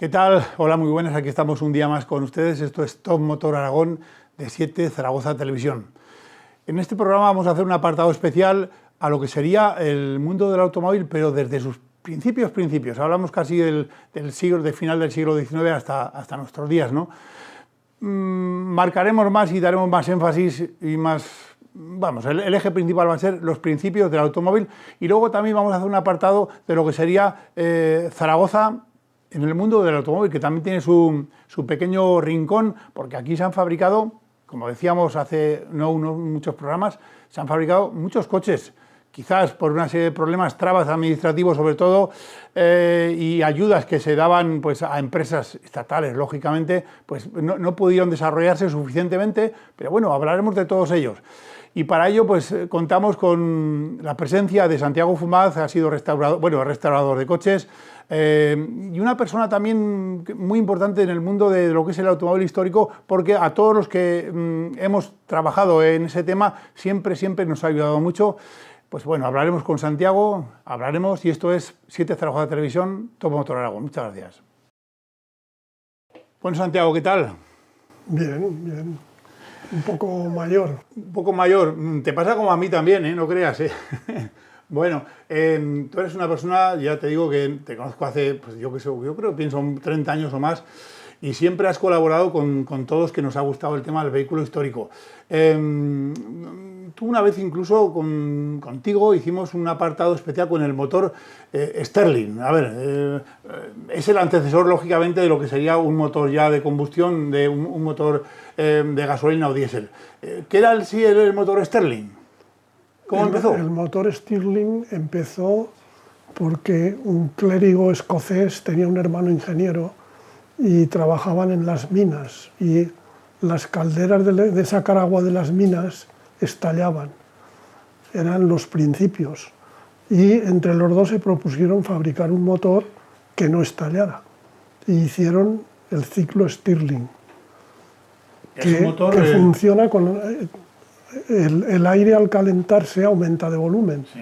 ¿Qué tal? Hola, muy buenas. Aquí estamos un día más con ustedes. Esto es Top Motor Aragón de 7 Zaragoza Televisión. En este programa vamos a hacer un apartado especial a lo que sería el mundo del automóvil, pero desde sus principios. Hablamos casi del siglo, de final del siglo XIX hasta nuestros días, ¿no? Marcaremos más y daremos más énfasis y más... Vamos, el eje principal va a ser los principios del automóvil y luego también vamos a hacer un apartado de lo que sería Zaragoza en el mundo del automóvil, que también tiene su pequeño rincón, porque aquí se han fabricado, como decíamos hace muchos programas, se han fabricado muchos coches, quizás por una serie de problemas, trabas administrativos sobre todo, y ayudas que se daban pues, a empresas estatales, lógicamente, pues no pudieron desarrollarse suficientemente, pero bueno, hablaremos de todos ellos. Y para ello pues contamos con la presencia de Santiago Fumaz, ha sido restaurador de coches, y una persona también muy importante en el mundo de lo que es el automóvil histórico, porque a todos los que hemos trabajado en ese tema siempre nos ha ayudado mucho. Pues bueno, hablaremos con Santiago, y esto es 7 Zaragoza Televisión, Top Motor Aragón. Muchas gracias. Bueno, Santiago, ¿qué tal? Bien. Un poco mayor. Un poco mayor. Te pasa como a mí también, ¿eh? No creas, ¿eh? Bueno, tú eres una persona, ya te digo que te conozco hace, pues yo creo que pienso 30 años o más, y siempre has colaborado con todos que nos ha gustado el tema del vehículo histórico. Tú una vez incluso contigo hicimos un apartado especial con el motor Sterling. A ver, es el antecesor lógicamente de lo que sería un motor ya de combustión, de un motor de gasolina o diésel. ¿Qué era el motor Sterling? ¿Cómo empezó? El motor Stirling empezó porque un clérigo escocés tenía un hermano ingeniero y trabajaban en las minas y las calderas de sacar agua de las minas estallaban. Eran los principios. Y entre los dos se propusieron fabricar un motor que no estallara. Y hicieron el ciclo Stirling, que funciona con... El aire al calentarse aumenta de volumen, sí.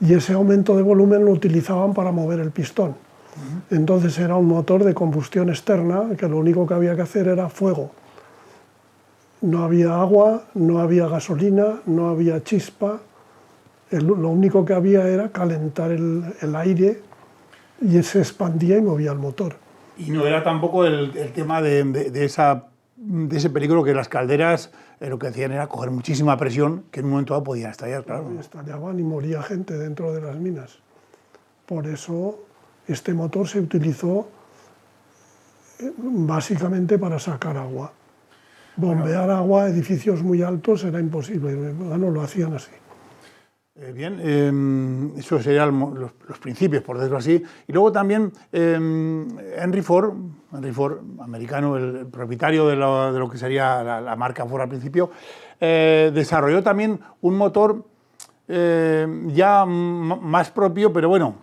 Y ese aumento de volumen lo utilizaban para mover el pistón. Entonces era un motor de combustión externa que lo único que había que hacer era fuego. No había agua, no había gasolina, no había chispa, lo único que había era calentar el aire y se expandía y movía el motor. Y no era tampoco el tema de ese peligro que las calderas lo que hacían era coger muchísima presión que en un momento dado podían estallar, claro. Estallaban y moría gente dentro de las minas. Por eso este motor se utilizó básicamente para sacar agua. Bombear agua a edificios muy altos era imposible, bueno, lo hacían así. Bien, eso serían los principios, por decirlo así. Y luego también Henry Ford, americano, el propietario de lo que sería la marca Ford al principio, desarrolló también un motor ya más propio, pero bueno,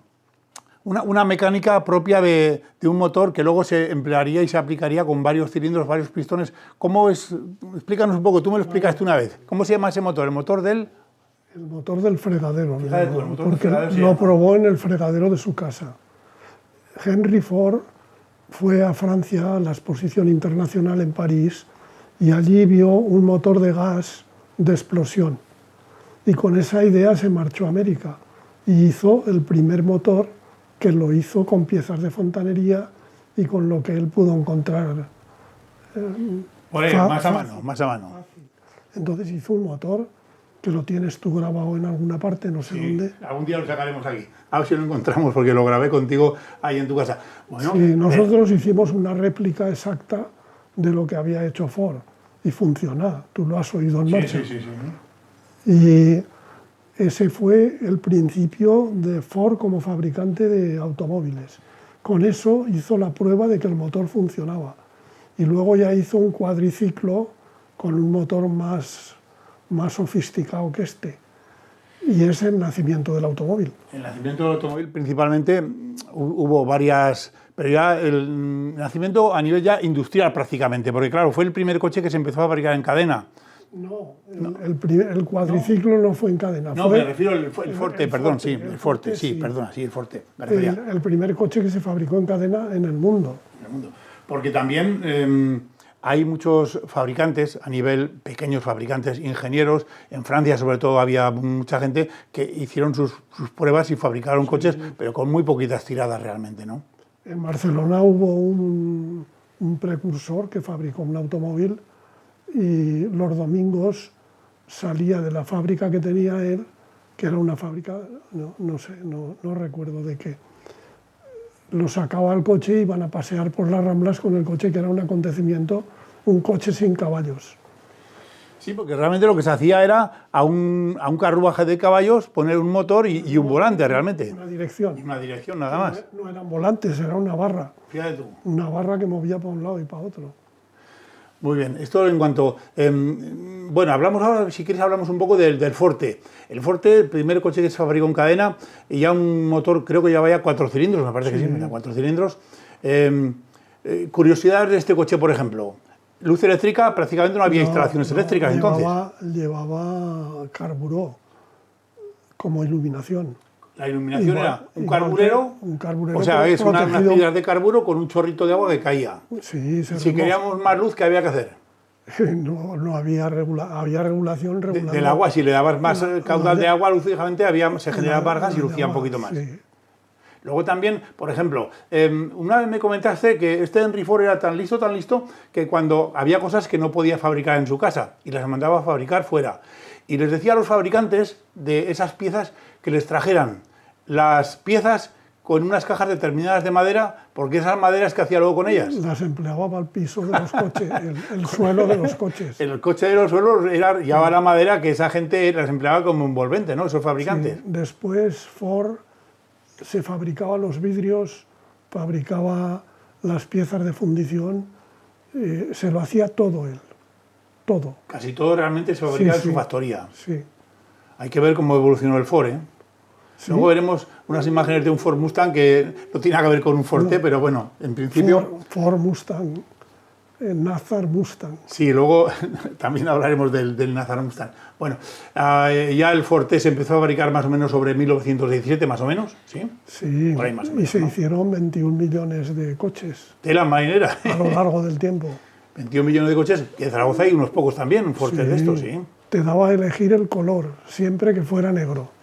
una mecánica propia de un motor que luego se emplearía y se aplicaría con varios cilindros, varios pistones. ¿Cómo es? Explícanos un poco, tú me lo explicaste una vez. ¿Cómo se llama ese motor? ¿El motor del...? El motor del fregadero, porque lo probó en el fregadero de su casa. Henry Ford fue a Francia a la exposición internacional en París y allí vio un motor de gas de explosión. Y con esa idea se marchó a América y hizo el primer motor, que lo hizo con piezas de fontanería y con lo que él pudo encontrar. Más a mano. Entonces hizo un motor que lo tienes tú grabado en alguna parte, no sé dónde. Algún día lo sacaremos aquí. A ver si lo encontramos, porque lo grabé contigo ahí en tu casa. Bueno, sí, nosotros hicimos una réplica exacta de lo que había hecho Ford y funciona. Tú lo has oído en marcha. Sí. Y ese fue el principio de Ford como fabricante de automóviles. Con eso hizo la prueba de que el motor funcionaba. Y luego ya hizo un cuadriciclo con un motor más sofisticado que este. Y es el nacimiento del automóvil. El nacimiento del automóvil principalmente hubo varias... Pero ya el nacimiento a nivel ya industrial prácticamente, porque claro, fue el primer coche que se empezó a fabricar en cadena. No, el cuadriciclo no fue en cadena. No, me refiero al Forte, perdón, sí, el Forte, sí, perdona, sí, el Forte. El primer coche que se fabricó en cadena en el mundo. el mundo. Porque también hay muchos fabricantes, a nivel pequeños fabricantes, ingenieros. En Francia, sobre todo, había mucha gente que hicieron sus pruebas y fabricaron coches, pero con muy poquitas tiradas realmente, ¿no? En Barcelona hubo un precursor que fabricó un automóvil y los domingos salía de la fábrica que tenía él, que era una fábrica, no recuerdo de qué. Lo sacaba al coche y iban a pasear por las Ramblas con el coche, que era un acontecimiento, un coche sin caballos. Sí, porque realmente lo que se hacía era a un carruaje de caballos poner un motor y un volante realmente. Una dirección. Y una dirección nada más. No eran volantes, era una barra. Fíjate tú. Una barra que movía para un lado y para otro. Muy bien, esto en cuanto... bueno, hablamos ahora, si quieres, hablamos un poco del Forte. El Forte, el primer coche que se fabricó en cadena, y ya un motor, creo que ya vaya 4 cilindros, me parece que sí, mira, 4 cilindros. Curiosidades de este coche, por ejemplo. Luz eléctrica, prácticamente no había instalaciones eléctricas entonces. Llevaba carburó como iluminación. La iluminación era un carburero, un o sea, es unas tiras de carburo con un chorrito de agua que caía. Sí, si queríamos más luz, ¿qué había que hacer? No había había regulación. Del agua, si le dabas más caudal de agua, lógicamente se generaban vargas y lucía un poquito más. Sí. Luego también, por ejemplo, una vez me comentaste que este Henry Ford era tan listo, que cuando había cosas que no podía fabricar en su casa y las mandaba a fabricar fuera. Y les decía a los fabricantes de esas piezas que les trajeran las piezas con unas cajas determinadas de madera, porque esas maderas que hacía luego con ellas. Las empleaba para el piso de los coches, el suelo de los coches. El coche de los suelos llevaba la madera que esa gente las empleaba como envolvente, ¿no? Esos fabricantes. Sí. Después Ford se fabricaba los vidrios, fabricaba las piezas de fundición, se lo hacía todo él, todo. Casi todo realmente se fabricaba en su factoría. Sí. Hay que ver cómo evolucionó el Ford, ¿eh? Sí. Luego veremos unas imágenes de un Ford Mustang que no tiene que ver con un Forte, pero bueno, en principio... Ford Mustang, Nazar Mustang. Sí, luego también hablaremos del Nazar Mustang. Bueno, ya el Forte se empezó a fabricar más o menos sobre 1917, más o menos, ¿sí? Sí, por ahí más o menos, y se hicieron 21 millones de coches. Tela marinera. A lo largo del tiempo. 21 millones de coches, que en Zaragoza hay unos pocos también, un Forte de estos, sí. Te daba a elegir el color, siempre que fuera negro.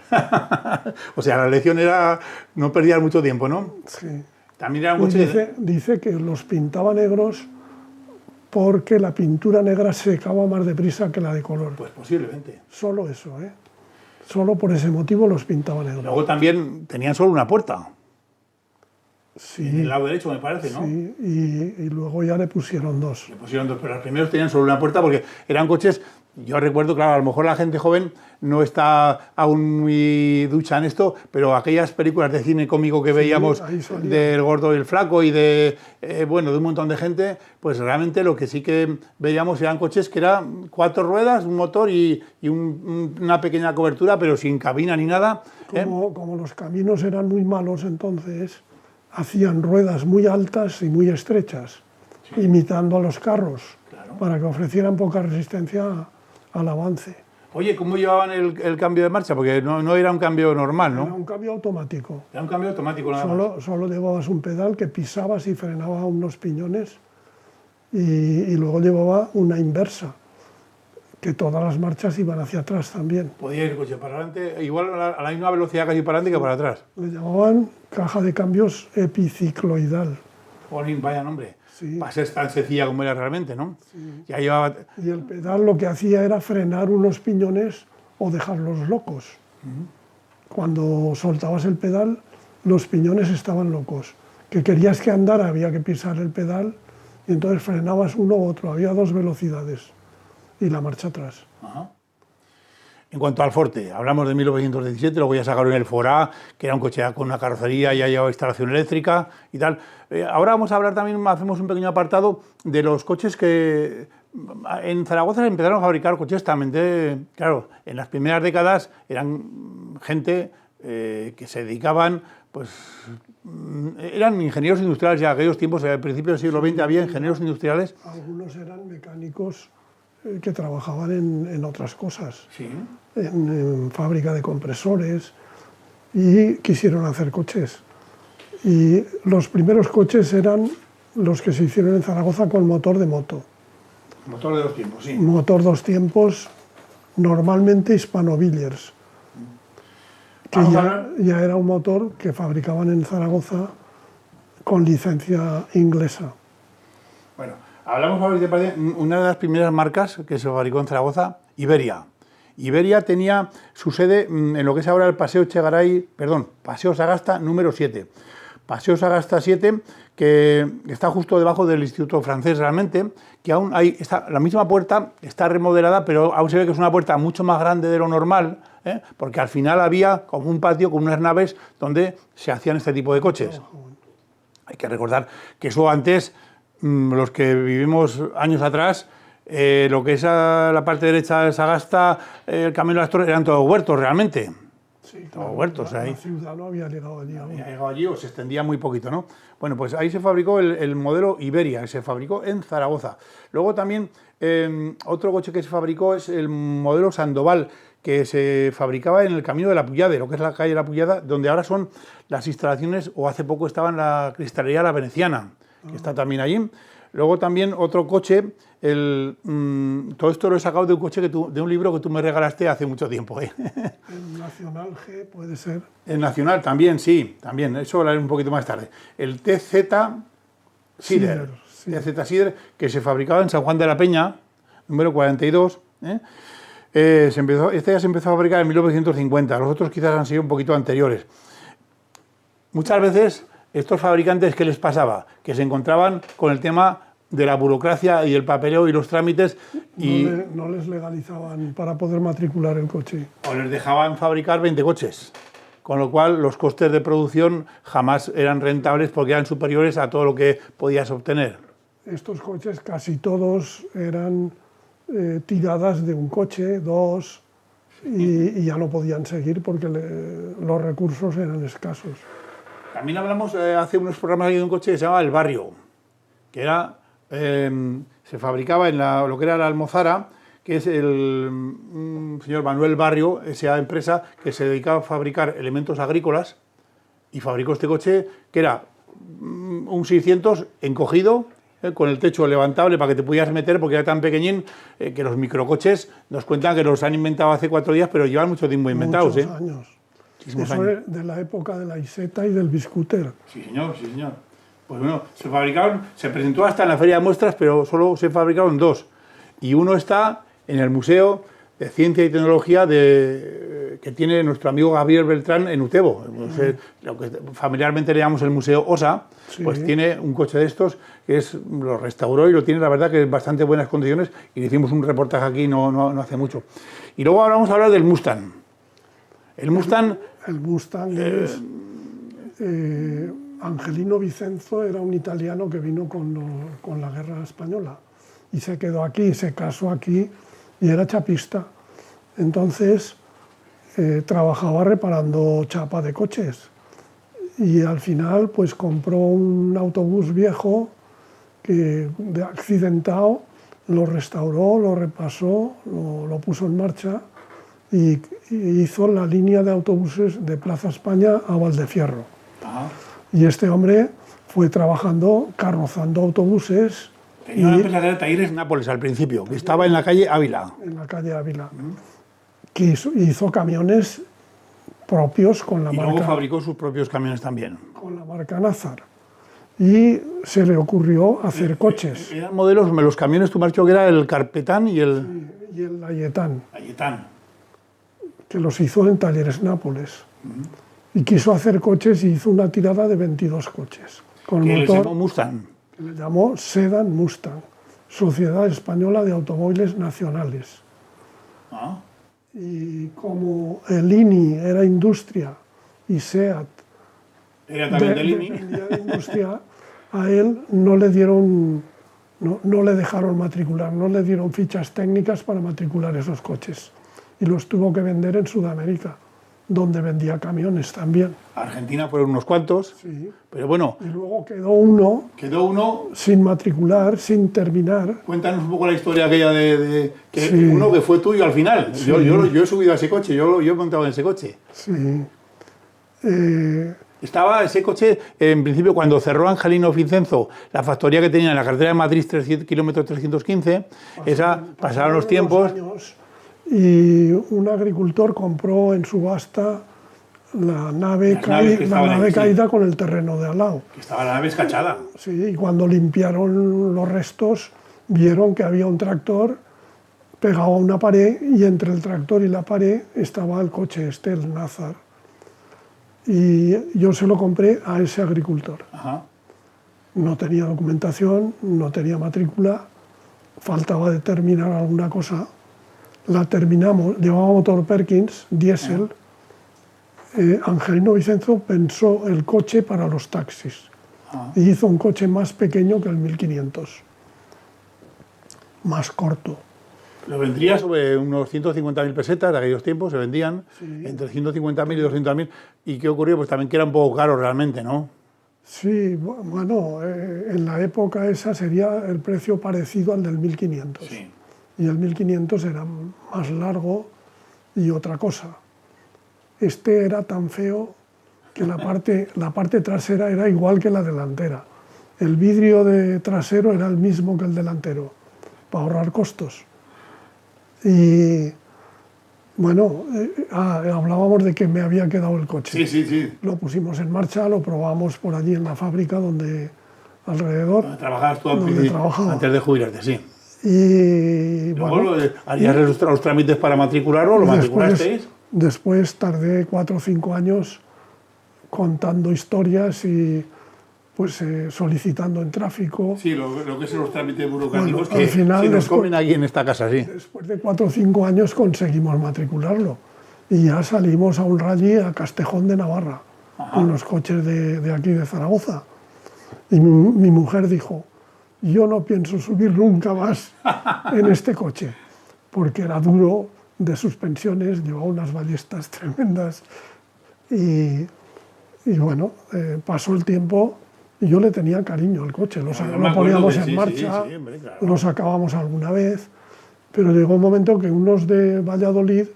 O sea, la elección era no perdías mucho tiempo, ¿no? Sí. También era un coche... Dice que los pintaba negros porque la pintura negra secaba más deprisa que la de color. Pues posiblemente. Solo eso, ¿eh? Solo por ese motivo los pintaba negros. Luego también tenían solo una puerta. Sí. En el lado derecho, me parece, ¿no? Sí, y luego ya le pusieron dos. Le pusieron dos, pero los primeros tenían solo una puerta porque eran coches... Yo recuerdo, claro, a lo mejor la gente joven no está aún muy ducha en esto, pero aquellas películas de cine cómico que veíamos del Gordo y el Flaco y de un montón de gente, pues realmente lo que sí que veíamos eran coches que eran 4 ruedas, un motor y una pequeña cobertura, pero sin cabina ni nada. Como los caminos eran muy malos entonces, hacían ruedas muy altas y muy estrechas, imitando a los carros, claro, para que ofrecieran poca resistencia al avance. Oye, ¿cómo llevaban el cambio de marcha? Porque no era un cambio normal, ¿no? Era un cambio automático. Era un cambio automático nada más. Solo llevabas un pedal que pisabas y frenaba unos piñones y luego llevaba una inversa, que todas las marchas iban hacia atrás también. Podía ir el coche para adelante, igual a la misma velocidad casi para adelante que para atrás. Le llamaban caja de cambios epicicloidal. Jolín, vaya nombre. Sí. Para ser tan sencilla como era realmente, ¿no? Sí. Ya llevaba... Y el pedal lo que hacía era frenar unos piñones o dejarlos locos. Cuando soltabas el pedal, los piñones estaban locos. Que querías que andara, había que pisar el pedal y entonces frenabas uno u otro. Había 2 velocidades y la marcha atrás. Ajá. En cuanto al Forte, hablamos de 1917, luego ya sacaron el Forá, que era un coche con una carrocería, ya llevaba instalación eléctrica y tal. Ahora vamos a hablar también, hacemos un pequeño apartado de los coches que en Zaragoza se empezaron a fabricar coches también. Claro, en las primeras décadas eran gente que se dedicaban, pues eran ingenieros industriales ya en aquellos tiempos, al principio del siglo XX había ingenieros industriales. Algunos eran mecánicos que trabajaban en otras cosas. Sí. En fábrica de compresores y quisieron hacer coches. Y los primeros coches eran los que se hicieron en Zaragoza con motor de moto. Motor de 2 tiempos, sí. Motor 2 tiempos, normalmente Hispano-Villiers, que ya era un motor que fabricaban en Zaragoza con licencia inglesa. Bueno, hablamos ahora de una de las primeras marcas que se fabricó en Zaragoza, Iberia. Iberia tenía su sede en lo que es ahora el Paseo Paseo Sagasta número 7. Paseo Sagasta 7, que está justo debajo del Instituto Francés realmente, que aún hay, la misma puerta está remodelada, pero aún se ve que es una puerta mucho más grande de lo normal, porque al final había como un patio con unas naves donde se hacían este tipo de coches. Hay que recordar que eso antes, los que vivimos años atrás, lo que es la parte derecha de Sagasta, el Camino de las Torres, eran todos huertos realmente. Sí, todos huertos ahí. La ciudad no había llegado allí aún. Había llegado allí o se extendía muy poquito, ¿no? Bueno, pues ahí se fabricó el modelo Iberia, que se fabricó en Zaragoza. Luego también otro coche que se fabricó es el modelo Sandoval, que se fabricaba en el Camino de la Puyade, lo que es la calle de la Puyada, donde ahora son las instalaciones, o hace poco estaba en la cristalería La Veneciana, que está también allí. Luego también otro coche, todo esto lo he sacado de un coche de un libro que tú me regalaste hace mucho tiempo. El Nacional G puede ser. El Nacional también, sí, también, eso lo hablaré un poquito más tarde. El TZ Sider, sí. TZ Sider, que se fabricaba en San Juan de la Peña, número 42. Este ya se empezó a fabricar en 1950, los otros quizás han sido un poquito anteriores. Muchas veces estos fabricantes, ¿qué les pasaba? Que se encontraban con el tema de la burocracia y el papeleo y los trámites y no les legalizaban para poder matricular el coche. O les dejaban fabricar 20 coches, con lo cual los costes de producción jamás eran rentables porque eran superiores a todo lo que podías obtener. Estos coches casi todos eran tiradas de un coche, dos, y ya no podían seguir porque los recursos eran escasos. También hablamos hace unos programas aquí de un coche que se llamaba El Barrio, que era, se fabricaba en lo que era la Almozara, que es el señor Manuel Barrio, esa empresa que se dedicaba a fabricar elementos agrícolas, y fabricó este coche que era un 600 encogido, con el techo levantable para que te pudieras meter, porque era tan pequeñín que los microcoches nos cuentan que los han inventado hace 4 días, pero llevan mucho tiempo inventados. Muchos años. Eso es de la época de la Iseta y del Biscúter. Sí, señor, sí, señor. Pues bueno, se presentó hasta en la feria de muestras, pero solo se fabricaron 2. Y uno está en el Museo de Ciencia y Tecnología que tiene nuestro amigo Gabriel Beltrán en Utebo. Lo que familiarmente le llamamos el Museo OSA, sí. Pues tiene un coche de estos que lo restauró y lo tiene, la verdad, que en bastante buenas condiciones, y le hicimos un reportaje aquí no hace mucho. Y luego ahora vamos a hablar del Mustang. El Mustang es... Angelino Vicenzo era un italiano que vino con la guerra española y se quedó aquí, se casó aquí y era chapista. Entonces trabajaba reparando chapa de coches y al final pues compró un autobús viejo accidentado, lo restauró, lo repasó, lo puso en marcha y hizo la línea de autobuses de Plaza España a Valdefierro. Ah. Y este hombre fue trabajando, carrozando autobuses. Tenía una empresa de talleres Nápoles al principio, que estaba en la calle Ávila. En la calle Ávila. Que hizo camiones propios con la marca... Y luego fabricó sus propios camiones también. Con la marca Nazar. Y se le ocurrió hacer coches. Eran modelos, los camiones, tú me has dicho que era el Carpetán y el... Sí, y el Layetán. Layetán. Que los hizo en Talleres Nápoles. Y quiso hacer coches y hizo una tirada de 22 coches. Con que motor, le llamó Mustang. Que le llamó Sedan Mustang, Sociedad Española de Automóviles Nacionales. Ah. Y como el INI era industria y SEAT era también del INI, de industria, a él no le dieron, no le dejaron matricular, no le dieron fichas técnicas para matricular esos coches. Y los tuvo que vender en Sudamérica, donde vendía camiones también. Argentina fueron unos cuantos, sí. Pero bueno... Y luego quedó uno sin matricular, sin terminar. Cuéntanos un poco la historia aquella de sí. Uno que fue tuyo al final. Sí. Yo he subido a ese coche, yo he montado en ese coche. Sí. Estaba ese coche, en principio, cuando cerró Angelino Vincenzo, la factoría que tenía en la carretera de Madrid, 300, kilómetro 315, pasaron los tiempos. Años, y un agricultor compró en subasta la nave caída con el terreno de al lado. Que estaba la nave escachada. Sí, y cuando limpiaron los restos, vieron que había un tractor pegado a una pared y entre el tractor y la pared estaba el coche el Nazar. Y yo se lo compré a ese agricultor. Ajá. No tenía documentación, no tenía matrícula, faltaba determinar alguna cosa. La terminamos, llevaba motor Perkins, diésel. Angelino Vincenzo pensó el coche para los taxis y hizo un coche más pequeño que el 1500, más corto. Lo vendría sobre unos 150.000 pesetas de aquellos tiempos, se vendían entre 150.000 y 200.000. ¿Y qué ocurrió? Pues también que era un poco caro realmente, ¿no? Sí, bueno, en la época esa sería el precio parecido al del 1500. Sí. Y el 1500 era más largo y otra cosa. Este era tan feo que la parte trasera era igual que la delantera. El vidrio de trasero era el mismo que el delantero, para ahorrar costos. Y bueno, hablábamos de que me había quedado el coche. Sí. Lo pusimos en marcha, lo probamos por allí en la fábrica donde alrededor. ¿Donde trabajabas tú trabajaba. Antes de jubilarte? Sí. Y luego harías los trámites para matricularlo, ¿lo matriculasteis? Después tardé 4 o 5 años contando historias y pues solicitando en tráfico. Sí, lo que son los trámites burocráticos Al final, nos comen aquí en esta casa, sí. Después de 4 o 5 años conseguimos matricularlo y ya salimos a un rally a Castejón de Navarra, con los coches de aquí de Zaragoza. Y mi mujer dijo, yo no pienso subir nunca más en este coche, porque era duro, de suspensiones, llevaba unas ballestas tremendas y bueno, pasó el tiempo y yo le tenía cariño al coche, lo poníamos en marcha, hombre, claro. lo sacábamos alguna vez, pero llegó un momento que unos de Valladolid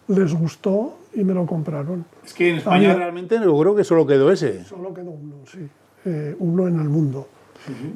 les gustó y me lo compraron. Es que en España realmente yo creo que solo quedó ese. Solo quedó uno, sí, uno en el mundo. Sí.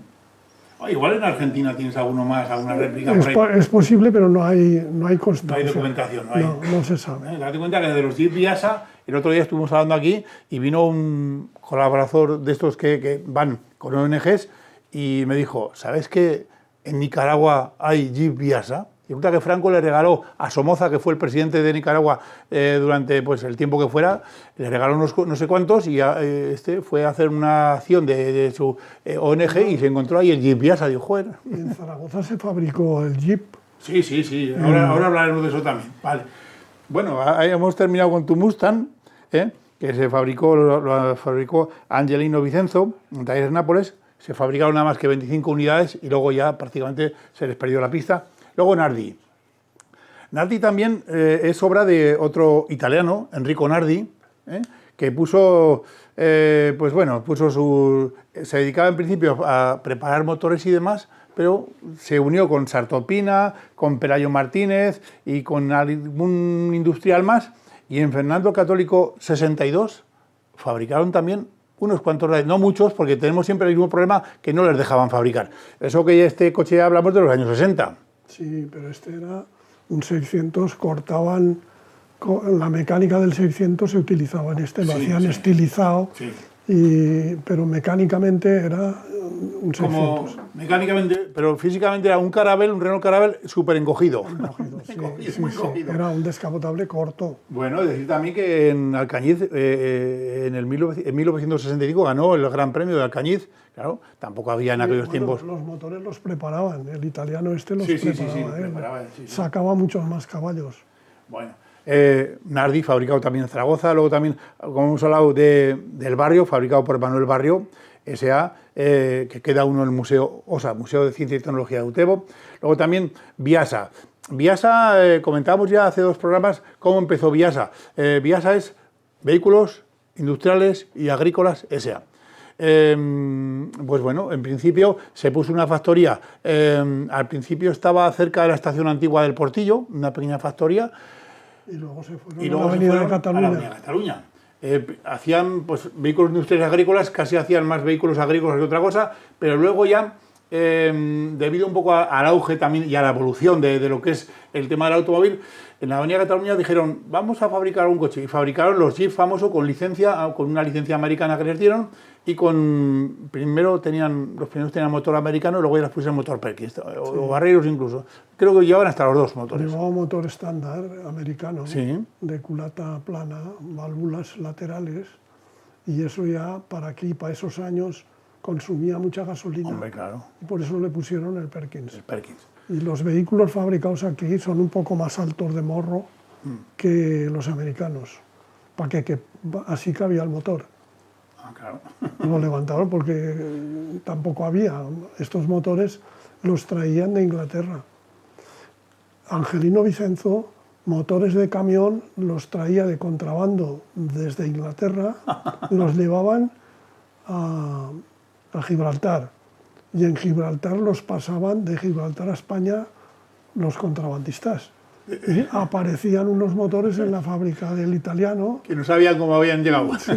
Igual en Argentina tienes alguno más, alguna réplica por ahí. Es posible, pero no hay constancia. No hay documentación, no se sabe. Date cuenta que de los Jeep Biasa, el otro día estuvimos hablando aquí y vino un colaborador de estos que van con ONGs y me dijo, ¿sabes que en Nicaragua hay Jeep Biasa? Y resulta que Franco le regaló a Somoza, que fue el presidente de Nicaragua durante pues, el tiempo que fuera, le regaló unos no sé cuántos y este fue a hacer una acción de su ONG y se encontró ahí el Jeep Biasa. Dijo, joder. Y en Zaragoza se fabricó el Jeep. Sí. Ahora hablaremos de eso también. Vale. Bueno, ahí hemos terminado con tu Mustang, que lo fabricó Angelino Vincenzo, en Talleres Nápoles. Se fabricaron nada más que 25 unidades y luego ya prácticamente se les perdió la pista. Luego Nardi. Nardi también es obra de otro italiano, Enrico Nardi, que se dedicaba en principio a preparar motores y demás, pero se unió con Sartopina, con Pelayo Martínez y con algún industrial más, y en Fernando el Católico 62 fabricaron también unos cuantos, no muchos, porque tenemos siempre el mismo problema que no les dejaban fabricar. Eso que este coche hablamos de los años 60. Sí, pero este era un 600, cortaban, la mecánica del 600 se utilizaba en lo hacían estilizado, pero mecánicamente era un 600. Mecánicamente, pero físicamente era un Renault Caravelle súper encogido. Era un descapotable corto. Bueno, decir también que en Alcañiz, en 1965 ganó el Gran Premio de Alcañiz. Claro, tampoco había en aquellos tiempos. Los motores los preparaban, el italiano los preparaba. Sí. Sacaba muchos más caballos. Bueno, Nardi, fabricado también en Zaragoza, luego también, como hemos hablado del Barrio, fabricado por Manuel Barrio, S.A., que queda uno en el Museo de Ciencia y Tecnología de Utebo. Luego también Biasa. Biasa, comentábamos ya hace 2 programas cómo empezó Biasa. Biasa es Vehículos Industriales y Agrícolas S.A. Pues bueno, en principio se puso una factoría, al principio estaba cerca de la estación antigua del Portillo, una pequeña factoría, y luego se fueron a la Avenida de Cataluña. hacían pues, vehículos industriales agrícolas, casi hacían más vehículos agrícolas que otra cosa, pero luego ya, debido un poco al auge también y a la evolución de lo que es el tema del automóvil, en la Avenida Cataluña dijeron, vamos a fabricar un coche. Y fabricaron los Jeep famosos con licencia, con una licencia americana que les dieron, y los primeros tenían motor americano y luego ya les pusieron motor Perkins, o Barreiros incluso. Creo que llevaban hasta los dos motores. Llevaba motor estándar americano, Sí. de culata plana, válvulas laterales, y eso ya para aquí, para esos años, consumía mucha gasolina. Hombre, claro, Y por eso le pusieron el Perkins. el Perkins. Y los vehículos fabricados aquí son un poco más altos de morro que los americanos, para que así cabía el motor. Ah, claro. Lo levantaron porque tampoco había. Estos motores los traían de Inglaterra. Angelino Vicenzo, motores de camión, los traía de contrabando desde Inglaterra, los llevaban a Gibraltar. Y en Gibraltar los pasaban de Gibraltar a España los contrabandistas. Y aparecían unos motores en la fábrica del italiano. Que no sabían cómo habían llegado. Sí,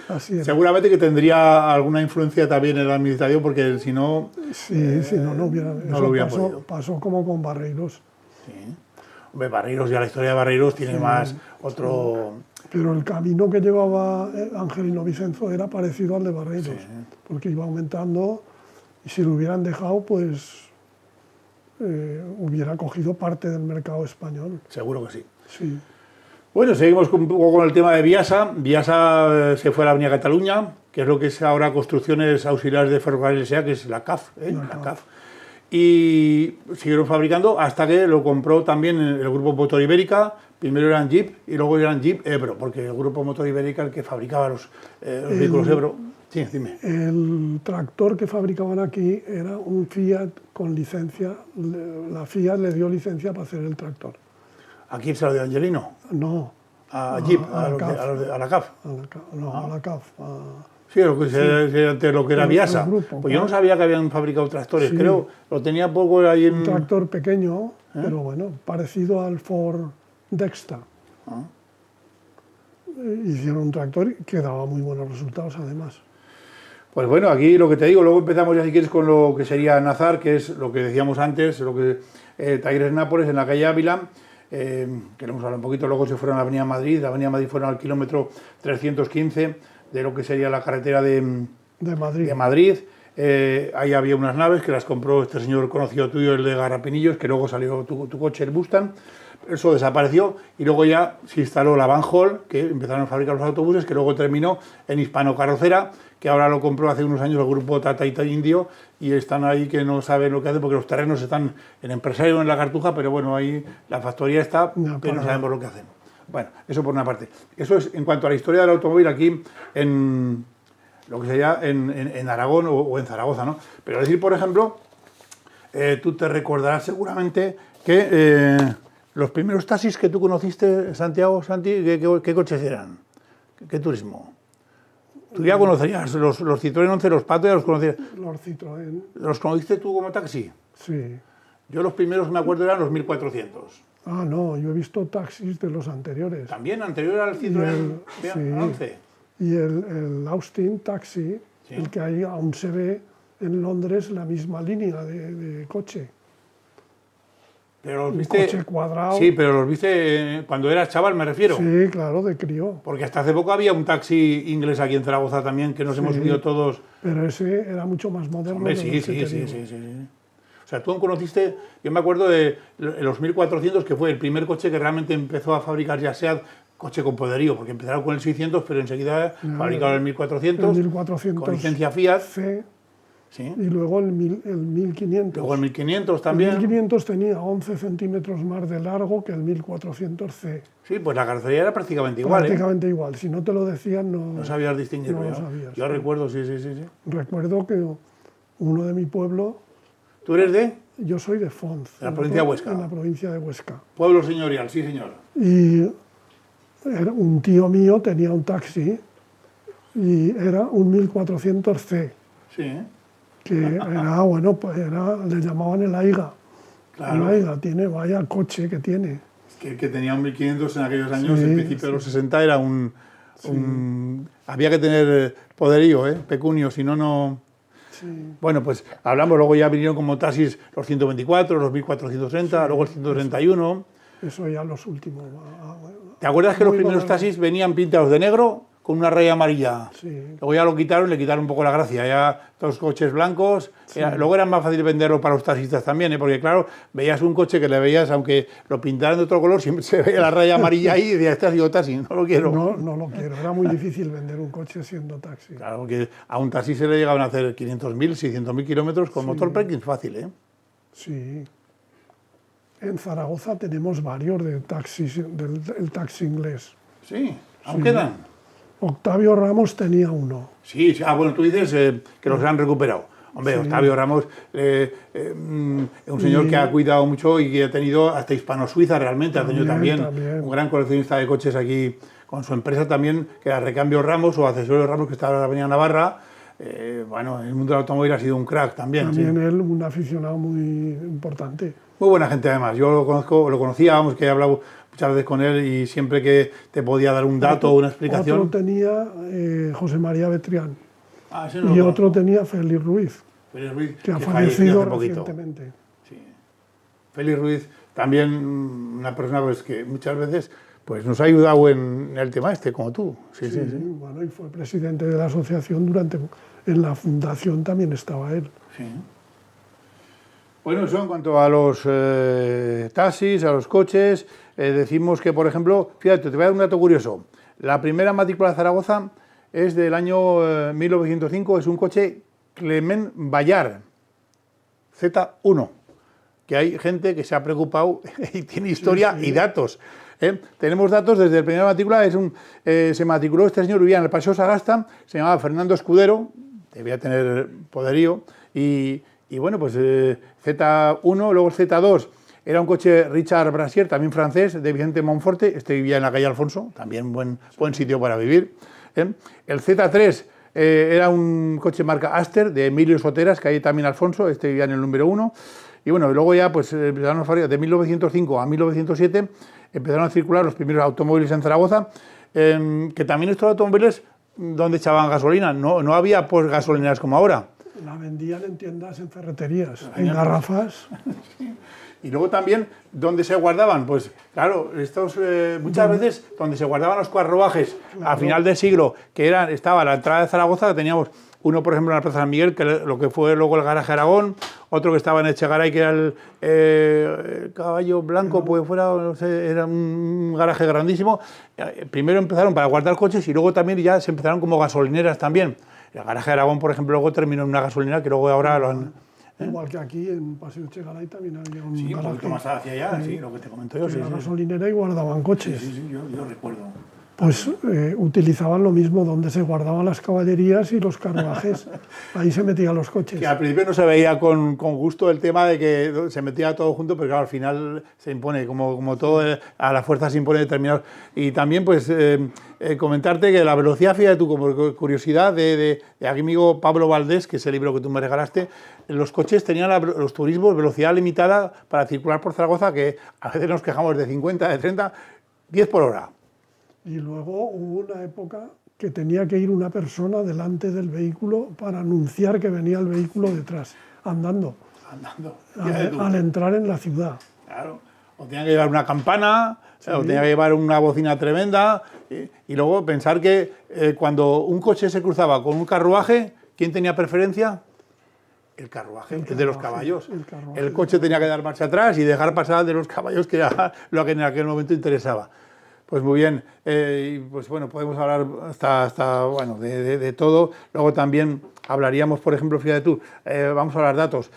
así era. Seguramente que tendría alguna influencia también en la administración, porque si no... Sí, sí, no hubiera, no eso lo hubiera podido. pasó como con Barreiros. Sí. Hombre, Barreiros, ya la historia de Barreiros tiene más otro... Pero el camino que llevaba Angelino Vicenzo era parecido al de Barreiros, porque iba aumentando, y si lo hubieran dejado, pues hubiera cogido parte del mercado español. Seguro que sí. Sí. Bueno, seguimos un poco con el tema de Biasa. Biasa se fue a la Avenida Cataluña, que es lo que es ahora Construcciones Auxiliares de Ferrocarril S.A., que es la CAF, la CAF. Y siguieron fabricando hasta que lo compró también el Grupo Motor Ibérica. Primero eran Jeep y luego eran Jeep Ebro, porque el Grupo Motor Ibérica el que fabricaba los vehículos Ebro. Sí, dime. El tractor que fabricaban aquí era un Fiat con licencia. La Fiat le dio licencia para hacer el tractor. ¿A quién se lo dio Angelino? No. A Jeep, a la CAF. A la CAF. Sí, lo que era Biasa. Grupo, Pues yo no sabía que habían fabricado tractores, sí. Creo, lo tenía poco ahí en... Un tractor pequeño, pero bueno, parecido al Ford Dexter. Hicieron un tractor que daba muy buenos resultados además. Pues bueno, aquí lo que te digo, luego empezamos ya si quieres con lo que sería Nazar, que es lo que decíamos antes, lo que Talleres Nápoles en la calle Ávila, que lo hemos hablado un poquito, luego se fueron a la Avenida Madrid fueron al kilómetro 315 de lo que sería la carretera de Madrid. Ahí había unas naves que las compró este señor conocido tuyo, el de Garrapinillos, que luego salió tu coche, el Mustang. Eso desapareció y luego ya se instaló la Van Hall, que empezaron a fabricar los autobuses, que luego terminó en Hispano Carrocera, que ahora lo compró hace unos años el grupo Tata Indio, y están ahí que no saben lo que hacen porque los terrenos están en Empresario, en la Cartuja, pero bueno, ahí la factoría está, pero no sabemos lo que hacen. Bueno, eso por una parte. Eso es en cuanto a la historia del automóvil aquí en lo que sería en Aragón o en Zaragoza, ¿no? Pero decir, por ejemplo, tú te recordarás seguramente que los primeros taxis que tú conociste, Santiago, Santi, ¿qué coches eran? ¿Qué turismo? Tú ya conocerías los Citroën 11, los Pato, ya los conocías. Los Citroën. ¿Los conociste tú como taxi? Sí. Yo los primeros, me acuerdo, eran los 1400. Ah, no, yo he visto taxis de los anteriores. También, anterior al Citroën 11. Y el Austin Taxi, sí. El que hay, aún se ve en Londres la misma línea de coche. Pero un coche cuadrado. Sí, pero los viste cuando eras chaval, me refiero. Sí, claro, de crío. Porque hasta hace poco había un taxi inglés aquí en Zaragoza también, que nos hemos subido todos. Pero ese era mucho más moderno. Hombre, sí. O sea, tú conociste, yo me acuerdo de los 1400, que fue el primer coche que realmente empezó a fabricar ya SEAT, coche con poderío, porque empezaron con el 600, pero enseguida fabricaron el 1400, el 1400 con licencia Fiat. C, sí. Y luego el 1500. Luego el 1500 también. El 1500 tenía 11 centímetros más de largo que el 1400C. Sí, pues la carrocería era prácticamente igual. Prácticamente igual. Si no te lo decían, no sabías distinguirlo. No lo sabías. Yo recuerdo, sí. Recuerdo que uno de mi pueblo... ¿Tú eres de? Yo soy de Fonz. De la provincia de Huesca. En la provincia de Huesca. Pueblo señorial, sí, señor. Y un tío mío tenía un taxi y era un 1400C. Sí. Que era, bueno, pues le llamaban el AIGA. Claro. El AIGA tiene, vaya coche que tiene. Que tenía un 1500 en aquellos años, en principio de los 60 era un Sí. Había que tener poderío, pecunio, si no, no... Sí. Bueno, pues hablamos, luego ya vinieron como taxis los 124, los 1430, luego el 131. Eso ya los últimos. ¿Te acuerdas que los Muy primeros moderno. taxis venían pintados de negro con una raya amarilla? Sí. Luego ya lo quitaron, le quitaron un poco la gracia, ya todos coches blancos. Luego era más fácil venderlo para los taxistas también, porque claro, veías un coche que le veías, aunque lo pintaran de otro color, siempre se veía la raya amarilla ahí y decías, este ha sido taxi, no lo quiero. No lo quiero. Era muy difícil vender un coche siendo taxi. Claro, porque a un taxi se le llegaban a hacer 500.000, 600.000 kilómetros con motor Perkins fácil, ¿eh? Sí. En Zaragoza tenemos varios de taxis, del taxi inglés. Sí, aún quedan. Octavio Ramos tenía uno. Sí, sí. Bueno, tú dices que los han recuperado. Hombre, Sí. Octavio Ramos, un señor que ha cuidado mucho y que ha tenido hasta Hispano-Suiza realmente, ha tenido también un gran coleccionista de coches aquí con su empresa también, que era Recambio Ramos o Accesorios Ramos, que está en la Avenida Navarra. Bueno, en el mundo del automóvil ha sido un crack también. También Sí. él, un aficionado muy importante. Muy buena gente además. Yo lo conocía, vamos, que he hablado muchas veces con él y siempre que te podía dar un dato o una explicación. Otro tenía José María Betrián Ese no y lo otro conozco. tenía Félix Ruiz, Félix Ruiz, que ha falleció fallecido hace poquito. recientemente. Sí. Félix Ruiz, también una persona pues, que muchas veces pues, nos ha ayudado en el tema este, como tú. Sí, sí, sí. Bueno, y fue presidente de la asociación en la fundación también estaba él. Sí. Bueno, eso en cuanto a los taxis, a los coches, decimos que, por ejemplo, fíjate, te voy a dar un dato curioso. La primera matrícula de Zaragoza es del año 1905, es un coche Clement Bayard, Z1, que hay gente que se ha preocupado y tiene historia y datos. Tenemos datos desde la primera matrícula, se matriculó este señor, vivía en el Paseo Sagasta, se llamaba Fernando Escudero, debía tener poderío, y bueno, pues Z1, luego el Z2, era un coche Richard Brasier, también francés, de Vicente Monforte, este vivía en la calle Alfonso, también buen sitio para vivir. El Z3 era un coche marca Aster, de Emilio Soteras, que hay también Alfonso, este vivía en el número 1. Y bueno, luego ya, pues empezaron de 1905 a 1907, empezaron a circular los primeros automóviles en Zaragoza, que también estos automóviles, ¿dónde echaban gasolina? No había pues gasolineras como ahora. La vendían en tiendas, en ferreterías, en garrafas. Y luego también, ¿dónde se guardaban? Pues claro, muchas veces donde se guardaban los carruajes a final del siglo, que estaba a la entrada de Zaragoza, teníamos uno, por ejemplo, en la Plaza San Miguel, que lo que fue luego el garaje Aragón, otro que estaba en Echegaray, que era el Caballo Blanco, pues fuera, no sé, era un garaje grandísimo. Primero empezaron para guardar coches y luego también ya se empezaron como gasolineras también. El garaje Aragón, por ejemplo, luego terminó en una gasolinera que luego ahora lo han... Igual que aquí en Paseo Echegaray también había un Sí, un garaje, poquito más hacia allá, sí, lo que te comento yo. Sí, una sí, gasolinera y guardaban coches. sí, sí, yo recuerdo. Pues utilizaban lo mismo donde se guardaban las caballerías y los carruajes. Ahí se metían los coches. Que al principio no se veía con gusto el tema de que se metía todo junto, pero claro, al final se impone, como todo, a la fuerza se impone determinado. Y también, pues, comentarte que la velocidad, fíjate tú, como curiosidad, de amigo Pablo Valdés, que es el libro que tú me regalaste, los coches tenían los turismos velocidad limitada para circular por Zaragoza, que a veces nos quejamos de 50, de 30, 10 por hora. Y luego hubo una época que tenía que ir una persona delante del vehículo para anunciar que venía el vehículo detrás, andando, al entrar en la ciudad. Claro. O tenía que llevar una campana, o tenía que llevar una bocina tremenda, y luego pensar que cuando un coche se cruzaba con un carruaje, ¿quién tenía preferencia? El carruaje, el de los caballos. El coche tenía que dar marcha atrás y dejar pasar de los caballos, que era lo que en aquel momento interesaba. Pues muy bien, pues bueno, podemos hablar hasta bueno, de todo. Luego también hablaríamos, por ejemplo, fíjate tú, vamos a hablar datos.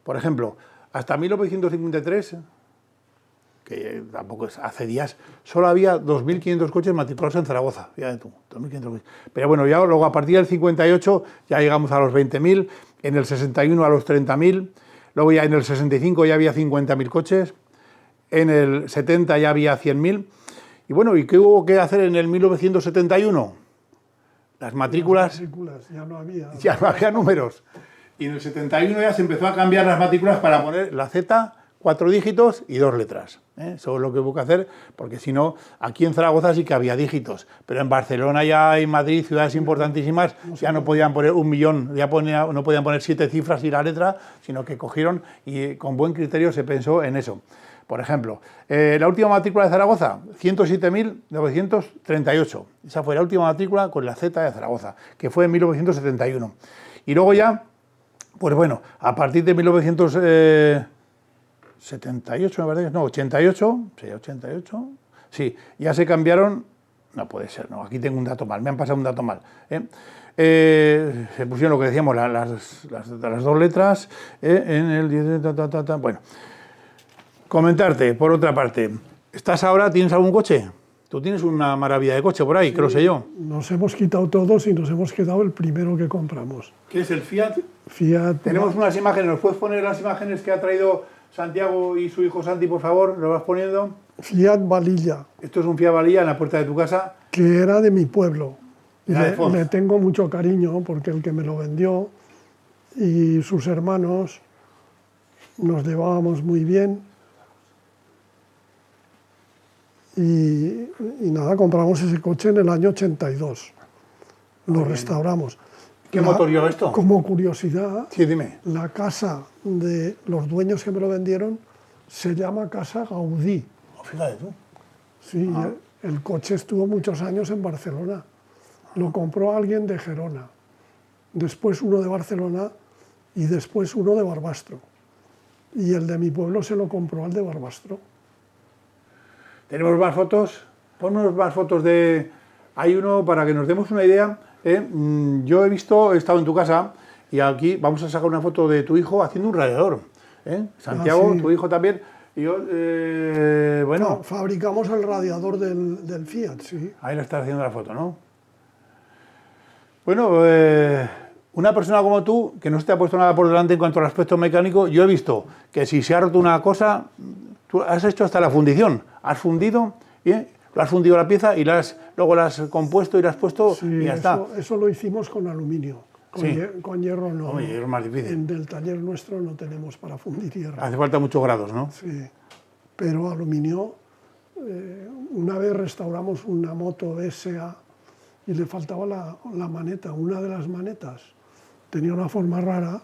Por ejemplo, hasta 1953, que tampoco es hace días, solo había 2.500 coches matriculados en Zaragoza, fíjate tú, 2.500 coches. Pero bueno, ya luego a partir del 58 ya llegamos a los 20.000, en el 61 a los 30.000, luego ya en el 65 ya había 50.000 coches, en el 70 ya había 100.000. Y bueno, ¿y qué hubo que hacer en el 1971? Las matrículas ya no había. Ya no había números. Y en el 71 ya se empezó a cambiar las matrículas para poner la Z 4 dígitos y 2 letras. Eso es lo que hubo que hacer, porque si no, aquí en Zaragoza sí que había dígitos, pero en Barcelona ya en Madrid, ciudades importantísimas, ya no podían poner 1 millón, no podían poner 7 cifras y la letra, sino que cogieron y con buen criterio se pensó en eso. Por ejemplo, la última matrícula de Zaragoza, 107.938. Esa fue la última matrícula con la Z de Zaragoza, que fue en 1971. Y luego ya, pues bueno, a partir de 1978, me parece, no, 88, sí, 88, sí, ya se cambiaron, no puede ser, no, aquí tengo un dato mal, me han pasado un dato mal. Se pusieron lo que decíamos, las 2 letras en el 10, bueno. Comentarte, por otra parte, ¿estás ahora, tienes algún coche? Tú tienes una maravilla de coche por ahí, sí, que lo sé yo. Nos hemos quitado todos y nos hemos quedado el primero que compramos. ¿Qué es el Fiat? Fiat. Tenemos unas imágenes, ¿nos puedes poner las imágenes que ha traído Santiago y su hijo Santi, por favor? ¿Lo vas poniendo? Fiat Valilla. Esto es un Fiat Valilla en la puerta de tu casa. Que era de mi pueblo. Le tengo mucho cariño porque el que me lo vendió y sus hermanos nos llevábamos muy bien. Y nada, compramos ese coche en el año 82. Lo restauramos. ¿Qué motor lleva esto? Como curiosidad, sí, dime. La casa de los dueños que me lo vendieron se llama Casa Gaudí. Oh, fíjate tú. Sí, el coche estuvo muchos años en Barcelona. Lo compró alguien de Gerona, después uno de Barcelona y después uno de Barbastro. Y el de mi pueblo se lo compró al de Barbastro. Tenemos más fotos, ponnos más fotos de... Hay uno, para que nos demos una idea, yo he estado en tu casa y aquí vamos a sacar una foto de tu hijo haciendo un radiador. Santiago, sí. Tu hijo también. Y yo, bueno... Fabricamos el radiador del Fiat, sí. Ahí le estás haciendo la foto, ¿no? Bueno, una persona como tú, que no se te ha puesto nada por delante en cuanto al aspecto mecánico, yo he visto que si se ha roto una cosa... Tú has hecho hasta la fundición, has fundido, lo has fundido la pieza y luego la has compuesto y la has puesto y ya está. Eso lo hicimos con aluminio, con hierro no. Hombre, hierro es más difícil. En el taller nuestro no tenemos para fundir hierro. Hace falta muchos grados, ¿no? Sí, pero aluminio, una vez restauramos una moto SA y le faltaba la maneta, una de las manetas tenía una forma rara,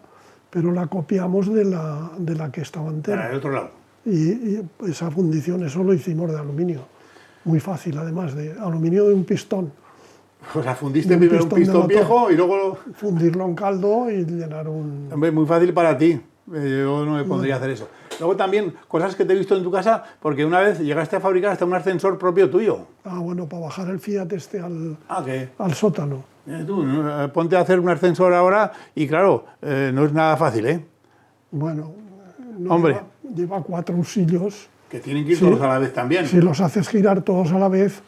pero la copiamos de la que estaba entera. Del otro lado. Y esa fundición, eso lo hicimos de aluminio. Muy fácil, además, de aluminio de un pistón. O sea, fundiste primero un pistón viejo y luego... Fundirlo en caldo y llenar un... Hombre, muy fácil para ti. Yo no me pondría a hacer eso. Luego también, cosas que te he visto en tu casa, porque una vez llegaste a fabricar hasta un ascensor propio tuyo. Ah, bueno, para bajar el Fiat al sótano. Tú, ¿no? Ponte a hacer un ascensor ahora y claro, no es nada fácil, ¿eh? Bueno, hombre, lleva 4 usillos. Que tienen que ir todos a la vez también. Si los haces girar todos a la vez,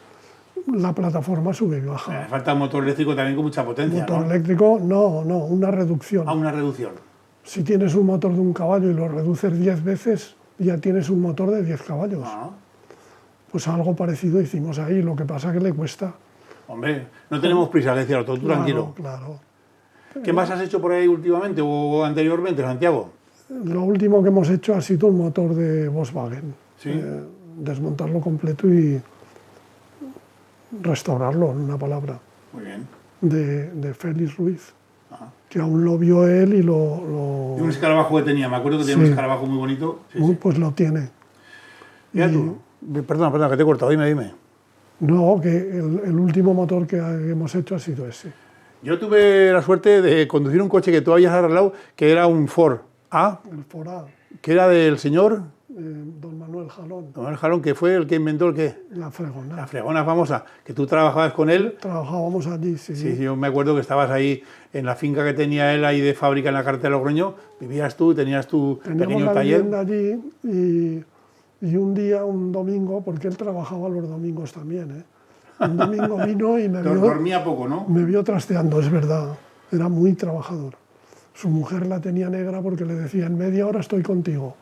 la plataforma sube y baja. Falta un motor eléctrico también con mucha potencia, motor eléctrico, no, una reducción. Una reducción. Si tienes un motor de 1 caballo y lo reduces 10 veces, ya tienes un motor de 10 caballos. Pues algo parecido hicimos ahí, lo que pasa que le cuesta. Hombre, no tenemos prisa, que decirlo, todo tranquilo. Claro. ¿Qué más has hecho por ahí últimamente o anteriormente, Santiago? Lo último que hemos hecho ha sido un motor de Volkswagen. ¿Sí? Desmontarlo completo y restaurarlo, en una palabra. Muy bien. De Félix Ruiz, que aún lo vio él y lo... Y un escarabajo que tenía, me acuerdo que tenía un escarabajo muy bonito. Pues lo tiene. Mira tú. Perdona, que te he cortado, dime. No, que el último motor que hemos hecho ha sido ese. Yo tuve la suerte de conducir un coche que tú habías arreglado, que era un Ford A. El Ford A. Que era del señor... Don Manuel Jalón. Don Manuel Jalón, que fue el que inventó el qué. La fregona. La fregona famosa, que tú trabajabas con él. Trabajábamos allí, sí. Sí, yo me acuerdo que estabas ahí en la finca que tenía él ahí de fábrica en la carretera de Logroño. Vivías tú, tenías tu pequeño taller. Teníamos la vivienda allí y un día, un domingo, porque él trabajaba los domingos también, un domingo vino y me vio... Dormía poco, ¿no? Me vio trasteando, es verdad. Era muy trabajador. Su mujer la tenía negra porque le decía, en media hora estoy contigo.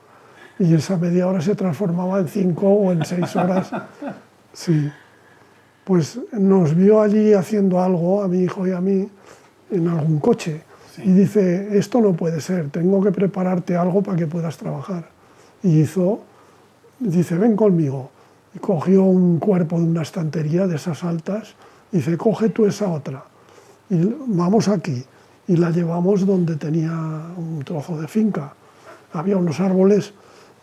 Y esa media hora se transformaba en 5 o en 6 horas. Sí. Pues nos vio allí haciendo algo, a mi hijo y a mí, en algún coche. Sí. Y dice, esto no puede ser, tengo que prepararte algo para que puedas trabajar. y dice, ven conmigo. Y cogió un cuerpo de una estantería de esas altas, y dice, coge tú esa otra, y vamos aquí. Y la llevamos donde tenía un trozo de finca. Había unos árboles,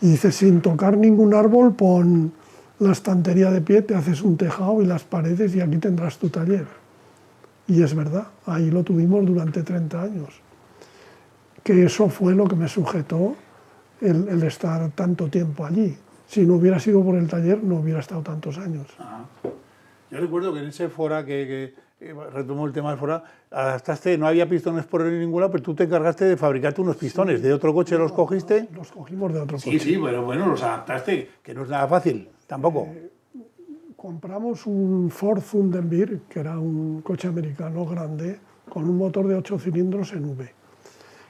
y dice, sin tocar ningún árbol, pon la estantería de pie, te haces un tejado y las paredes, y aquí tendrás tu taller. Y es verdad, ahí lo tuvimos durante 30 años. Que eso fue lo que me sujetó el estar tanto tiempo allí. Si no hubiera sido por el taller, no hubiera estado tantos años. Ajá. Yo recuerdo que en ese fora que retomó el tema del fora, adaptaste, no había pistones por ninguna, pero tú te encargaste de fabricarte unos pistones. ¿De otro coche los cogiste? Los cogimos de otro coche. Sí, pero bueno, los adaptaste, que no es nada fácil, tampoco. Compramos un Ford Thunderbird, que era un coche americano grande, con un motor de 8 cilindros en V,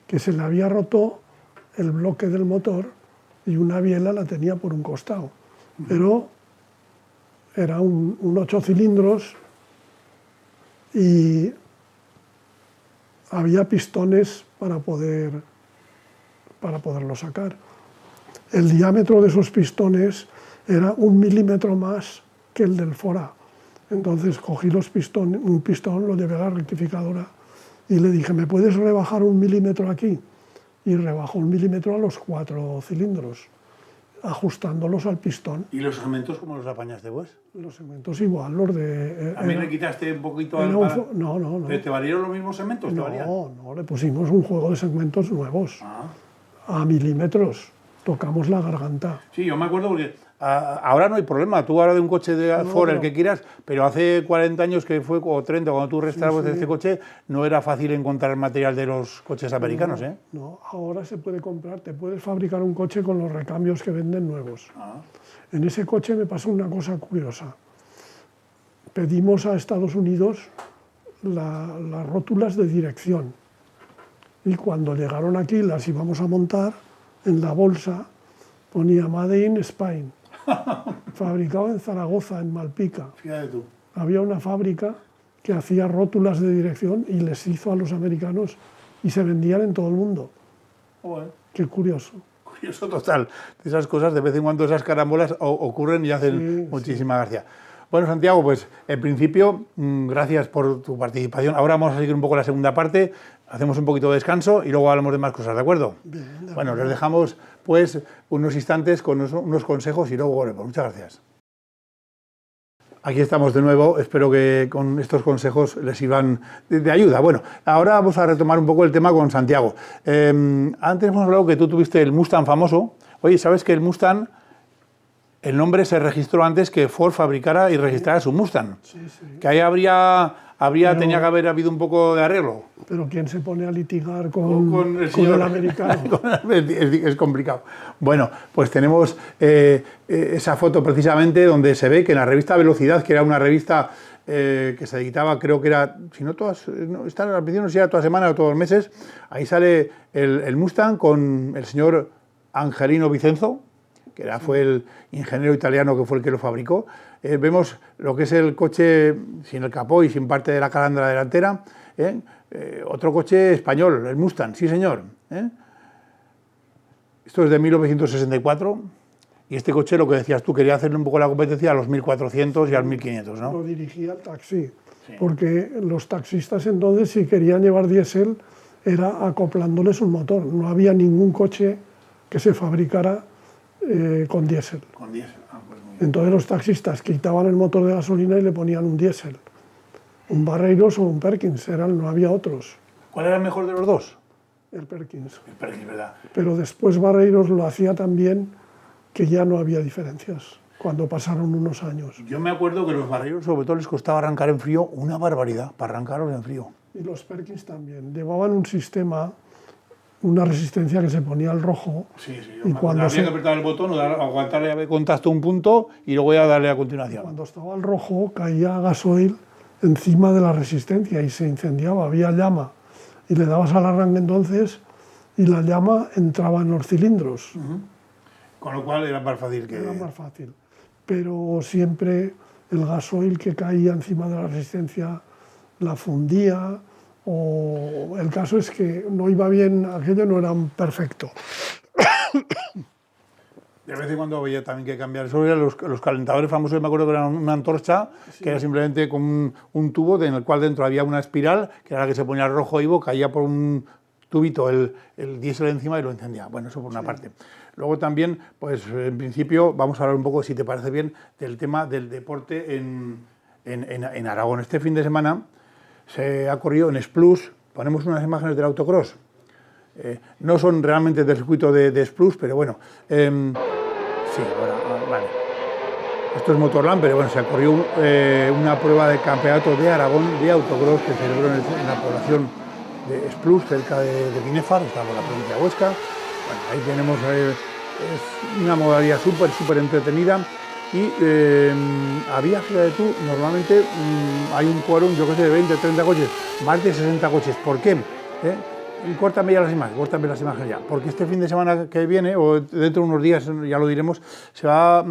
que se le había roto el bloque del motor y una biela la tenía por un costado. Pero era un 8 cilindros y había pistones para poderlo sacar. El diámetro de esos pistones era 1 milímetro más que el del Fora. Entonces cogí un pistón, lo llevé a la rectificadora y le dije, ¿me puedes rebajar 1 milímetro aquí? Y rebajó 1 milímetro a los 4 cilindros, ajustándolos al pistón. ¿Y los segmentos cómo los apañaste, pues? Los segmentos igual, los de... ¿También le quitaste un poquito al... No. ¿Te valieron los mismos segmentos? No, le pusimos un juego de segmentos nuevos. A milímetros. Tocamos la garganta. Sí, yo me acuerdo porque ahora no hay problema. Tú ahora de un coche de Ford, el que quieras, pero hace 40 años que fue, o 30, cuando tú restaurabas este coche, no era fácil encontrar el material de los coches americanos, ¿eh? No, ahora se puede comprar, te puedes fabricar un coche con los recambios que venden nuevos. En ese coche me pasó una cosa curiosa. Pedimos a Estados Unidos las rótulas de dirección y cuando llegaron aquí las íbamos a montar, en la bolsa ponía Made in Spain, fabricado en Zaragoza, en Malpica. Fíjate tú. Había una fábrica que hacía rótulas de dirección y les hizo a los americanos y se vendían en todo el mundo. Bueno. Qué curioso. Curioso total. Esas cosas, de vez en cuando esas carambolas ocurren y hacen muchísima gracia. Bueno, Santiago, pues en principio, gracias por tu participación. Ahora vamos a seguir un poco la segunda parte, hacemos un poquito de descanso y luego hablamos de más cosas, ¿de acuerdo? Bien, de acuerdo. Bueno, les dejamos pues unos instantes con unos consejos y luego volvemos. Muchas gracias. Aquí estamos de nuevo, espero que con estos consejos les sirvan de ayuda. Bueno, ahora vamos a retomar un poco el tema con Santiago. Antes hemos hablado que tú tuviste el Mustang famoso. Oye, ¿sabes que el Mustang, el nombre se registró antes que Ford fabricara y registrara su Mustang? Sí. Que ahí tenía que haber habido un poco de arreglo. Pero ¿quién se pone a litigar con el americano? Es complicado. Bueno, pues tenemos esa foto precisamente donde se ve que en la revista Velocidad, que era una revista que se editaba, creo que era, si no todas, no sé si era toda semana o todos los meses, ahí sale el Mustang con el señor Angelino Vicenzo, que fue el ingeniero italiano que fue el que lo fabricó. Vemos lo que es el coche sin el capó y sin parte de la calandra delantera. Otro coche español, el Mustang, sí señor. Esto es de 1964 y este coche, lo que decías tú, quería hacerle un poco la competencia a los 1400 y al 1500, ¿no? Lo dirigía al taxi, porque los taxistas entonces, si querían llevar diésel, era acoplándoles un motor. No había ningún coche que se fabricara con diésel. Con diésel. Pues muy bien. Entonces los taxistas quitaban el motor de gasolina y le ponían un diésel. Un Barreiros o un Perkins, no había otros. ¿Cuál era el mejor de los dos? El Perkins. El Perkins, ¿verdad? Pero después Barreiros lo hacía tan bien que ya no había diferencias, cuando pasaron unos años. Yo me acuerdo que los Barreiros sobre todo les costaba arrancar en frío una barbaridad, para arrancarlos en frío. Y los Perkins también. Llevaban un sistema, una resistencia que se ponía al rojo. Sí. Y cuando había que apretar el botón, aguantarle a contacto un punto y luego ya darle a continuación. Cuando estaba al rojo caía gasoil encima de la resistencia y se incendiaba, había llama. Y le dabas al arranque entonces y la llama entraba en los cilindros. Con lo cual era más fácil que... Era más fácil. Pero siempre el gasoil que caía encima de la resistencia la fundía, o el caso es que no iba bien, aquello no era perfecto. De vez en cuando había también que cambiar eso. Los calentadores famosos, me acuerdo que eran una antorcha, que era simplemente con un tubo en el cual dentro había una espiral, que era la que se ponía rojo vivo, caía por un tubito el diésel encima y lo encendía. Bueno, eso por una parte. Luego también, pues en principio, vamos a hablar un poco, si te parece bien, del tema del deporte en Aragón. Este fin de semana se ha corrido en Splus, ponemos unas imágenes del autocross. No son realmente del circuito de Splus, pero bueno, sí, ahora, vale. Esto es Motorland, pero bueno, se ha corrido una prueba de campeonato de Aragón de autocross que se celebró en la población de Splus, cerca de Binefar, está por la provincia de Huesca. Bueno, ahí tenemos es una modalidad súper entretenida y había, fíjate tú, normalmente hay un quórum, yo que sé, de 20, 30 coches, más de 60 coches. ¿Por qué? Córtame ya las imágenes ya, porque este fin de semana que viene, o dentro de unos días, ya lo diremos, se va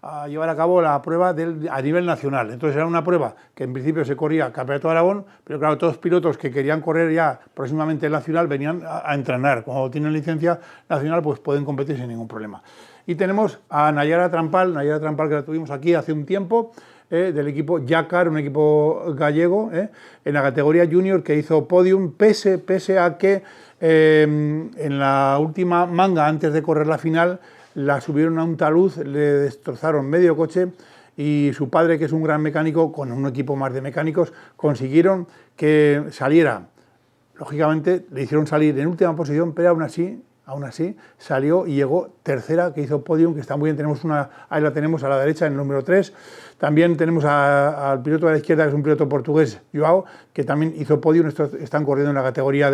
a llevar a cabo la prueba a nivel nacional. Entonces era una prueba que en principio se corría Campeonato de Aragón, pero claro, todos los pilotos que querían correr ya próximamente el nacional venían a entrenar. Cuando tienen licencia nacional, pues pueden competir sin ningún problema. Y tenemos a Nayara Trampal que la tuvimos aquí hace un tiempo, del equipo Yakar, un equipo gallego, en la categoría junior, que hizo podium, pese a que en la última manga, antes de correr la final, la subieron a un talud, le destrozaron medio coche y su padre, que es un gran mecánico, con un equipo más de mecánicos, consiguieron que saliera. Lógicamente le hicieron salir en última posición, pero aún así salió y llegó tercera, que hizo podium, que está muy bien. Tenemos ahí la tenemos a la derecha, en el número 3. También tenemos al piloto de la izquierda, que es un piloto portugués, Joao, que también hizo podium. Estos están corriendo en la categoría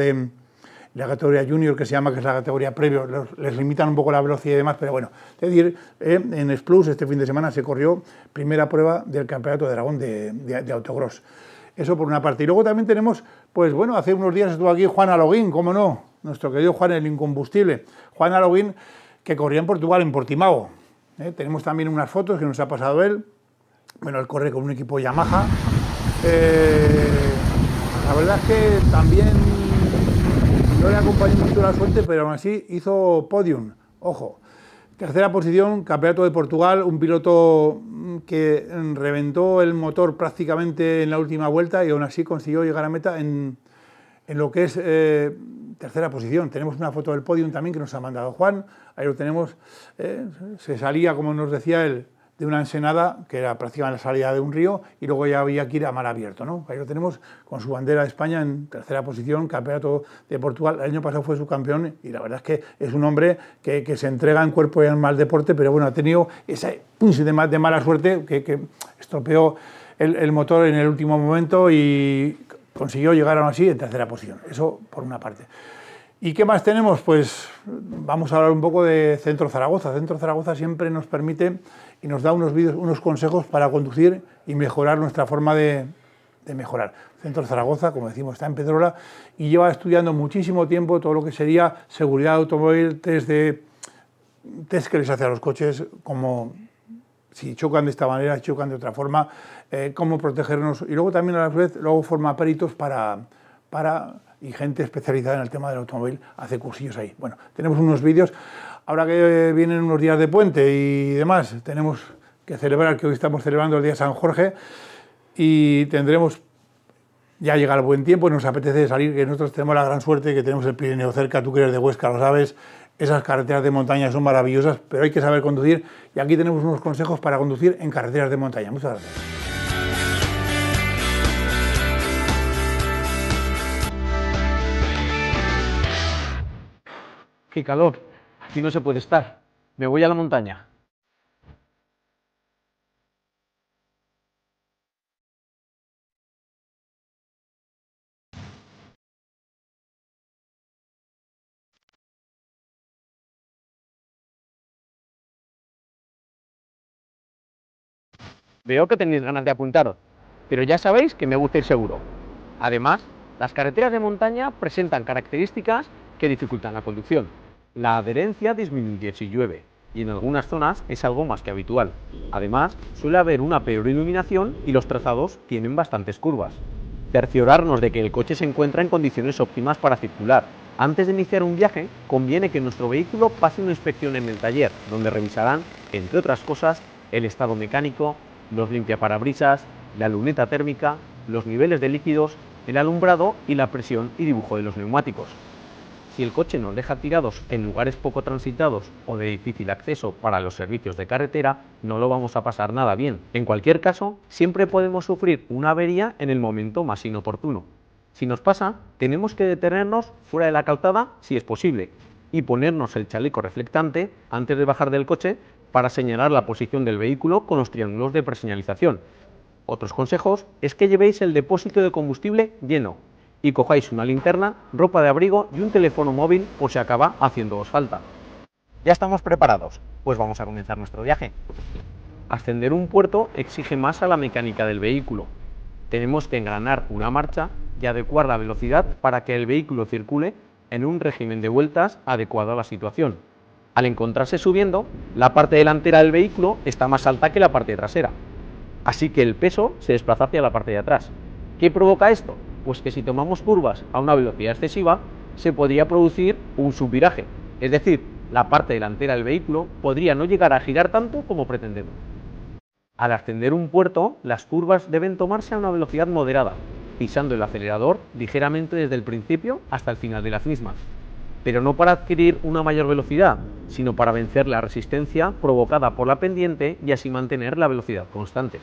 junior, que se llama, que es la categoría previo. Les limitan un poco la velocidad y demás, pero bueno. Es decir, en Splus este fin de semana se corrió primera prueba del Campeonato de Aragón de autocross. Eso por una parte. Y luego también tenemos, pues bueno, hace unos días estuvo aquí Juan Aloguín, cómo no, nuestro querido Juan, el incombustible. Juan Aloguín, que corría en Portugal, en Portimao. Tenemos también unas fotos que nos ha pasado él. Bueno, él corre con un equipo Yamaha. La verdad es que también no le acompañó mucho la suerte, pero aún así hizo podium. Ojo, tercera posición, Campeonato de Portugal, un piloto que reventó el motor prácticamente en la última vuelta y aún así consiguió llegar a meta en lo que es tercera posición. Tenemos una foto del podium también que nos ha mandado Juan, ahí lo tenemos. Se salía, como nos decía él, de una ensenada, que era prácticamente la salida de un río, y luego ya había que ir a mar abierto, ¿no? Ahí lo tenemos con su bandera de España en tercera posición, Campeonato de Portugal. El año pasado fue subcampeón y la verdad es que es un hombre que se entrega en cuerpo y alma al deporte, pero bueno, ha tenido ese punch de mala suerte que estropeó el motor en el último momento y consiguió llegar aún así en tercera posición. Eso por una parte. ¿Y qué más tenemos? Pues vamos a hablar un poco de Centro Zaragoza. Centro Zaragoza siempre nos permite y nos da unos consejos para conducir y mejorar nuestra forma de mejorar. Centro Zaragoza, como decimos, está en Pedrola y lleva estudiando muchísimo tiempo todo lo que sería seguridad automóvil, test que les hace a los coches, como si chocan de esta manera, si chocan de otra forma, cómo protegernos. Y luego también a la vez luego forma peritos y gente especializada en el tema del automóvil hace cursillos ahí. Bueno, tenemos unos vídeos. Ahora que vienen unos días de puente y demás, tenemos que celebrar, que hoy estamos celebrando el Día de San Jorge y tendremos, ya llega el buen tiempo y nos apetece salir, que nosotros tenemos la gran suerte que tenemos el Pirineo cerca, tú que eres de Huesca lo sabes, esas carreteras de montaña son maravillosas, pero hay que saber conducir y aquí tenemos unos consejos para conducir en carreteras de montaña. Muchas gracias. ¡Qué calor! Aquí no se puede estar. Me voy a la montaña. Veo que tenéis ganas de apuntaros, pero ya sabéis que me gusta ir seguro. Además, las carreteras de montaña presentan características que dificultan la conducción. La adherencia disminuye si llueve, y en algunas zonas es algo más que habitual. Además, suele haber una peor iluminación y los trazados tienen bastantes curvas. Cerciorarnos de que el coche se encuentra en condiciones óptimas para circular, Antes de iniciar un viaje, conviene que nuestro vehículo pase una inspección en el taller, donde revisarán, entre otras cosas, el estado mecánico, los limpiaparabrisas, la luneta térmica, los niveles de líquidos, el alumbrado y la presión y dibujo de los neumáticos. Si el coche nos deja tirados en lugares poco transitados o de difícil acceso para los servicios de carretera, no lo vamos a pasar nada bien. En cualquier caso, siempre podemos sufrir una avería en el momento más inoportuno. Si nos pasa, tenemos que detenernos fuera de la calzada si es posible y ponernos el chaleco reflectante antes de bajar del coche para señalar la posición del vehículo con los triángulos de preseñalización. Otros consejos es que llevéis el depósito de combustible lleno y cojáis una linterna, ropa de abrigo y un teléfono móvil por si acaba haciéndoos falta. ¿Ya estamos preparados? Pues vamos a comenzar nuestro viaje. Ascender un puerto exige más a la mecánica del vehículo. Tenemos que engranar una marcha y adecuar la velocidad para que el vehículo circule en un régimen de vueltas adecuado a la situación. Al encontrarse subiendo, la parte delantera del vehículo está más alta que la parte trasera, así que el peso se desplaza hacia la parte de atrás. ¿Qué provoca esto? Pues que si tomamos curvas a una velocidad excesiva, se podría producir un subviraje, es decir, la parte delantera del vehículo podría no llegar a girar tanto como pretendemos. Al ascender un puerto, las curvas deben tomarse a una velocidad moderada, pisando el acelerador ligeramente desde el principio hasta el final de las mismas, pero no para adquirir una mayor velocidad, sino para vencer la resistencia provocada por la pendiente y así mantener la velocidad constante.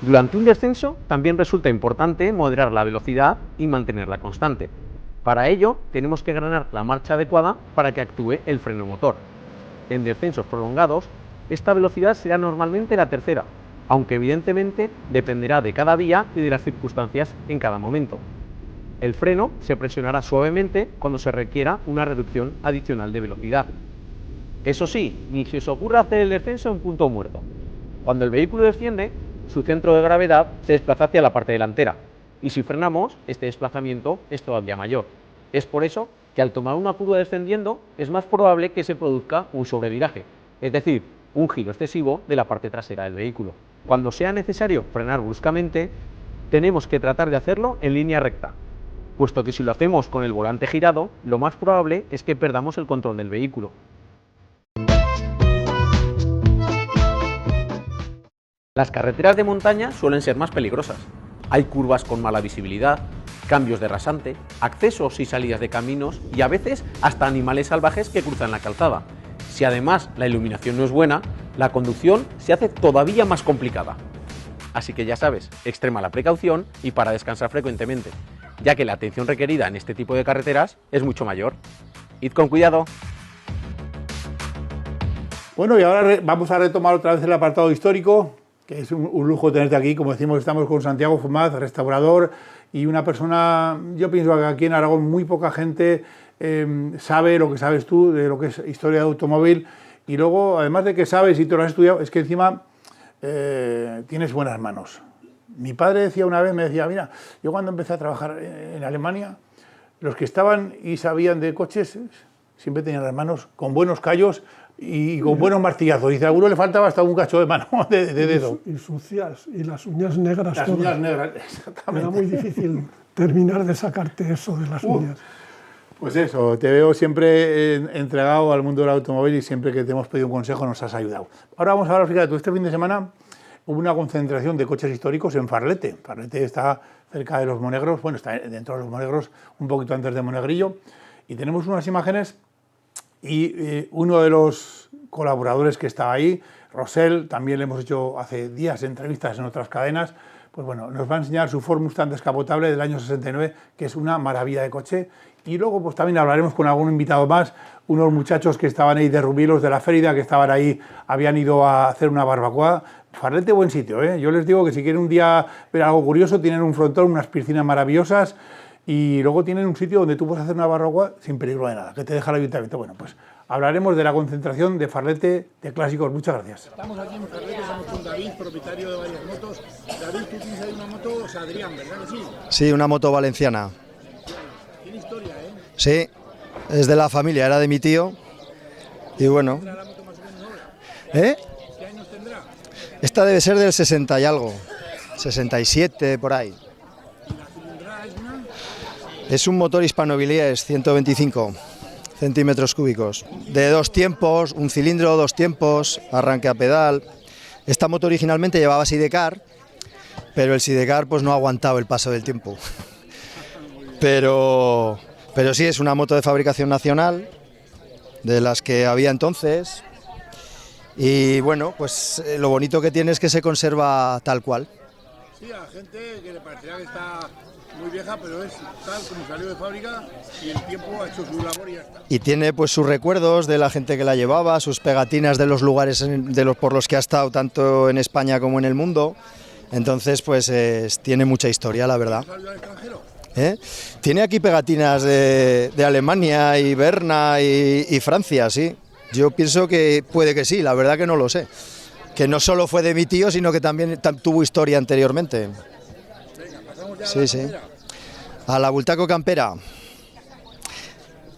Durante un descenso también resulta importante moderar la velocidad y mantenerla constante. Para ello tenemos que engranar la marcha adecuada para que actúe el freno motor. En descensos prolongados, esta velocidad será normalmente la tercera, aunque evidentemente dependerá de cada vía y de las circunstancias en cada momento. El freno se presionará suavemente cuando se requiera una reducción adicional de velocidad. Eso sí, ni se os ocurra hacer el descenso en punto muerto. Cuando el vehículo desciende, su centro de gravedad se desplaza hacia la parte delantera, y si frenamos, este desplazamiento es todavía mayor. Es por eso que al tomar una curva descendiendo, es más probable que se produzca un sobreviraje, es decir, un giro excesivo de la parte trasera del vehículo. Cuando sea necesario frenar bruscamente, tenemos que tratar de hacerlo en línea recta, puesto que si lo hacemos con el volante girado, lo más probable es que perdamos el control del vehículo. Las carreteras de montaña suelen ser más peligrosas. Hay curvas con mala visibilidad, cambios de rasante, accesos y salidas de caminos y a veces hasta animales salvajes que cruzan la calzada. Si además la iluminación no es buena, la conducción se hace todavía más complicada. Así que ya sabes, extrema la precaución y para descansar frecuentemente, ya que la atención requerida en este tipo de carreteras es mucho mayor. Id con cuidado. Bueno, y ahora vamos a retomar otra vez el apartado histórico, que es un lujo tenerte aquí. Como decimos, estamos con Santiago Fumaz, restaurador, y una persona, yo pienso que aquí en Aragón muy poca gente sabe lo que sabes tú de lo que es historia de automóvil, y luego, además de que sabes y te lo has estudiado, es que encima tienes buenas manos. Mi padre decía una vez, me decía, mira, yo cuando empecé a trabajar en Alemania, los que estaban y sabían de coches siempre tenían las manos con buenos callos y con buenos martillazos. Dice, a alguno le faltaba hasta un cacho de mano, de dedo. Y sucias, y las uñas negras. Las uñas negras, exactamente. Era muy difícil terminar de sacarte eso de las uñas. Pues eso, te veo siempre entregado al mundo del automóvil y siempre que te hemos pedido un consejo nos has ayudado. Ahora vamos a hablar, fíjate, tú este fin de semana hubo una concentración de coches históricos en Farlete. Farlete está cerca de Los Monegros, bueno, está dentro de Los Monegros, un poquito antes de Monegrillo, y tenemos unas imágenes y uno de los colaboradores que estaba ahí, Rosell, también le hemos hecho hace días entrevistas en otras cadenas, pues bueno, nos va a enseñar su Ford Mustang descapotable del año 69, que es una maravilla de coche. Y luego pues también hablaremos con algún invitado más, unos muchachos que estaban ahí de Rubilos de la Férida, que estaban ahí, habían ido a hacer una barbacoa. Farlete, buen sitio, ¿eh? Yo les digo que si quieren un día ver algo curioso, tienen un frontón, unas piscinas maravillosas y luego tienen un sitio donde tú puedes hacer una barbacoa sin peligro de nada, que te deja el ayuntamiento. Bueno, pues hablaremos de la concentración de Farlete de clásicos. Muchas gracias. Estamos aquí en Farlete, estamos con David, propietario de varias motos. David, tú tienes ahí una moto, Adrián, ¿verdad que sí? Sí, una moto valenciana. Tiene historia, ¿eh? Sí, es de la familia, era de mi tío. Y bueno. ¿Tendrá la moto más o menos ahora? ¿Eh? ¿Qué años tendrá? Esta debe ser del 60 y algo. 67, por ahí. ¿Y la cilindrada es una? Es un motor Hispano-Bilies 125 centímetros cúbicos, de 2 tiempos, un cilindro, 2 tiempos, arranque a pedal. Esta moto originalmente llevaba sidecar, pero el sidecar pues no ha aguantado el paso del tiempo. Pero sí, es una moto de fabricación nacional, de las que había entonces. Y bueno, pues lo bonito que tiene es que se conserva tal cual. Sí, a la gente que le parecerá que está muy vieja, pero es tal como salió de fábrica y el tiempo ha hecho su labor y ya está. Y tiene pues sus recuerdos de la gente que la llevaba, sus pegatinas de los lugares por los que ha estado tanto en España como en el mundo. Entonces pues tiene mucha historia, la verdad. ¿Salió al extranjero? Tiene aquí pegatinas de Alemania y Berna y Francia, sí. Yo pienso que puede que sí, la verdad que no lo sé. Que no solo fue de mi tío, sino que también tuvo historia anteriormente. Venga, pasamos ya Sí, sí. A la Bultaco Campera.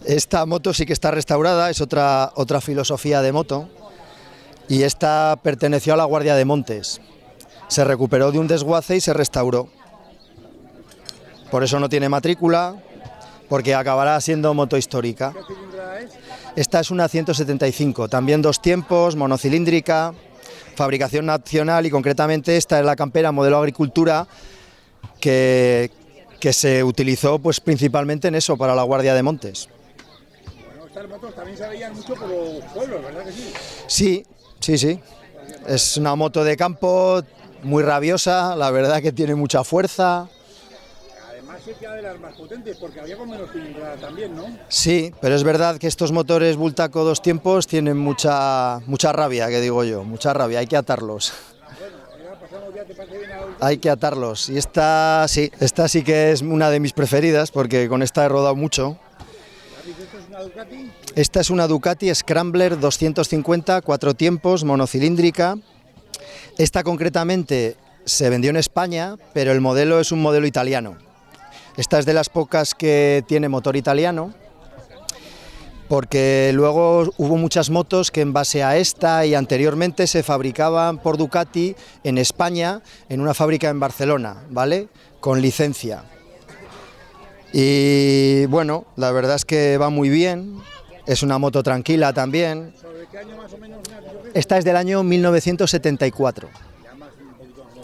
Esta moto sí que está restaurada, es otra filosofía de moto. Y esta perteneció a la Guardia de Montes. Se recuperó de un desguace y se restauró. Por eso no tiene matrícula, porque acabará siendo moto histórica. ¿Qué cilindrada es? Esta es una 175, también 2 tiempos, monocilíndrica, fabricación nacional y concretamente esta es la Campera modelo agricultura que se utilizó pues principalmente en eso, para la Guardia de Montes. Bueno, estas motos también se veían mucho por los pueblos, ¿verdad que Sí, sí? sí, sí. Es una moto de campo muy rabiosa, la verdad que tiene mucha fuerza. Además es que era de las más potentes, porque había con menos cilindrada también, ¿no? Sí, pero es verdad que estos motores Bultaco 2 tiempos tienen mucha rabia, que digo yo, mucha rabia, hay que atarlos. Bueno, ya pasamos ya, ¿te parece bien a la última? Hay que atarlos. Y esta sí que es una de mis preferidas, porque con esta he rodado mucho. ¿Esto es una Ducati? Esta es una Ducati Scrambler 250, 4 tiempos, monocilíndrica. Esta concretamente se vendió en España, pero el modelo es un modelo italiano. Esta es de las pocas que tiene motor italiano, porque luego hubo muchas motos que en base a esta y anteriormente se fabricaban por Ducati en España, en una fábrica en Barcelona, ¿vale? Con licencia. Y bueno, la verdad es que va muy bien, es una moto tranquila también. ¿Sobre qué año más o menos me has dicho que es? Esta es del año 1974.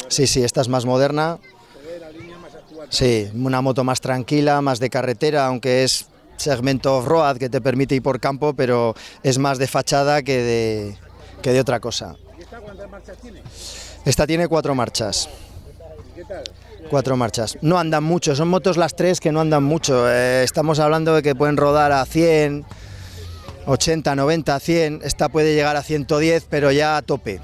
Sí, sí, esta es más moderna. Se ve la línea más actual. Sí, una moto más tranquila, más de carretera, aunque es segmento off-road que te permite ir por campo, pero es más de fachada que de otra cosa. ¿Y esta cuántas marchas tiene? Esta tiene 4 marchas. ¿Y qué tal? 4 marchas. No andan mucho, son motos las 3 que no andan mucho. Estamos hablando de que pueden rodar a 100, 80, 90, 100. Esta puede llegar a 110, pero ya a tope.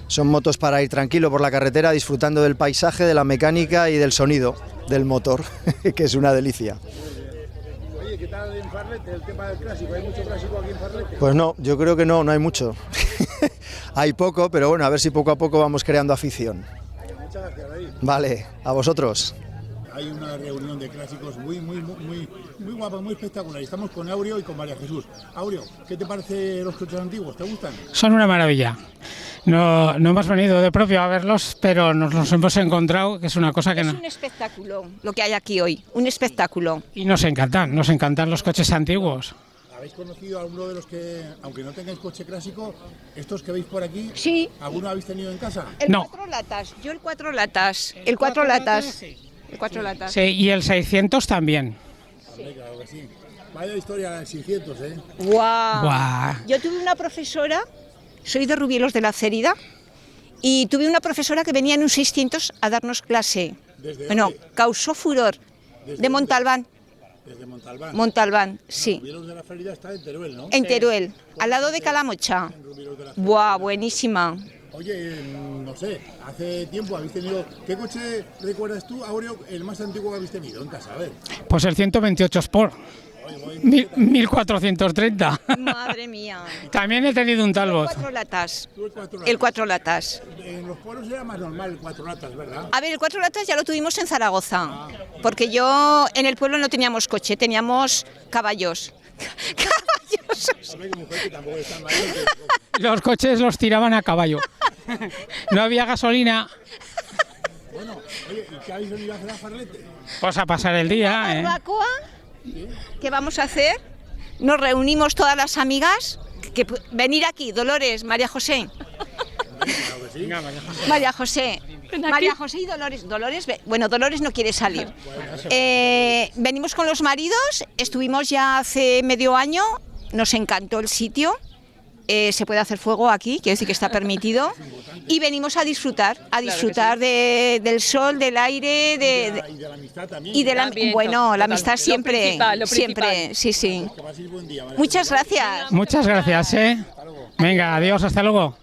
Son motos para ir tranquilo por la carretera, disfrutando del paisaje, de la mecánica y del sonido del motor, que es una delicia. Oye, ¿qué tal en Farlete el tema del clásico? ¿Hay mucho clásico aquí en Farlete? Pues no, yo creo que no hay mucho. Hay poco, pero bueno, a ver si poco a poco vamos creando afición. Muchas gracias, David. Vale, a vosotros. Hay una reunión de clásicos muy guapa, muy espectacular. Estamos con Aureo y con María Jesús. Aureo, ¿qué te parece los coches antiguos? ¿Te gustan? Son una maravilla. No hemos venido de propio a verlos, pero nos los hemos encontrado, que es una cosa que Es no. un espectáculo lo que hay aquí hoy, un espectáculo. Y nos encantan los coches antiguos. ¿Habéis conocido a alguno de los que, aunque no tengáis coche clásico, estos que veis por aquí, Sí. alguno habéis tenido en casa? El No. 4 latas, yo el 4 latas, el 4 latas, el 4 latas. Sí, y el 600 también. Hombre, claro que sí. Vaya historia del 600, ¿eh? ¡Guau! Guau. Yo tuve una profesora, soy de Rubielos de la Cerida, y tuve una profesora que venía en un 600 a darnos clase. ¿Desde Bueno, dónde? causó furor. ¿Desde De Montalbán, Desde Montalbán. Montalbán, sí. Rubielos de la Ferida está en Teruel, ¿no? En Teruel, al lado de Calamocha. Rubielos de la Ferida. ¡Buah, buenísima! Oye, no sé, hace tiempo habéis tenido... ¿Qué coche recuerdas tú, Aureo, el más antiguo que habéis tenido en casa? A ver. Pues el 128 Sport, 1430. Madre mía. También he tenido un El Talbot. 4 latas. Tú el 4 latas. El 4 latas. En los pueblos era más normal el 4 latas, ¿verdad? A ver, el 4 latas ya lo tuvimos en Zaragoza, porque yo en el pueblo no teníamos coche, teníamos caballos. Caballos. Hombre, que mujer que tampoco es tan mayor. Los coches los tiraban a caballo. No había gasolina. Bueno, Bueno, oye, ¿y qué habéis venido a hacer a Farlete? Pues a pasar el día, Barbacoa, ¿qué vamos a hacer? Nos reunimos todas las amigas, venir aquí, Dolores, María José. María José y Dolores. Dolores no quiere salir. Venimos con los maridos, estuvimos ya hace medio año, nos encantó el sitio. Se puede hacer fuego aquí, quiero decir que está permitido, y venimos a disfrutar del sol, del aire, Y de la amistad también. y de la, También, bueno, la total, amistad lo siempre, principal, lo siempre, principal. sí. Que paséis buen día, María. Muchas gracias. Muchas gracias, Venga, adiós, hasta luego.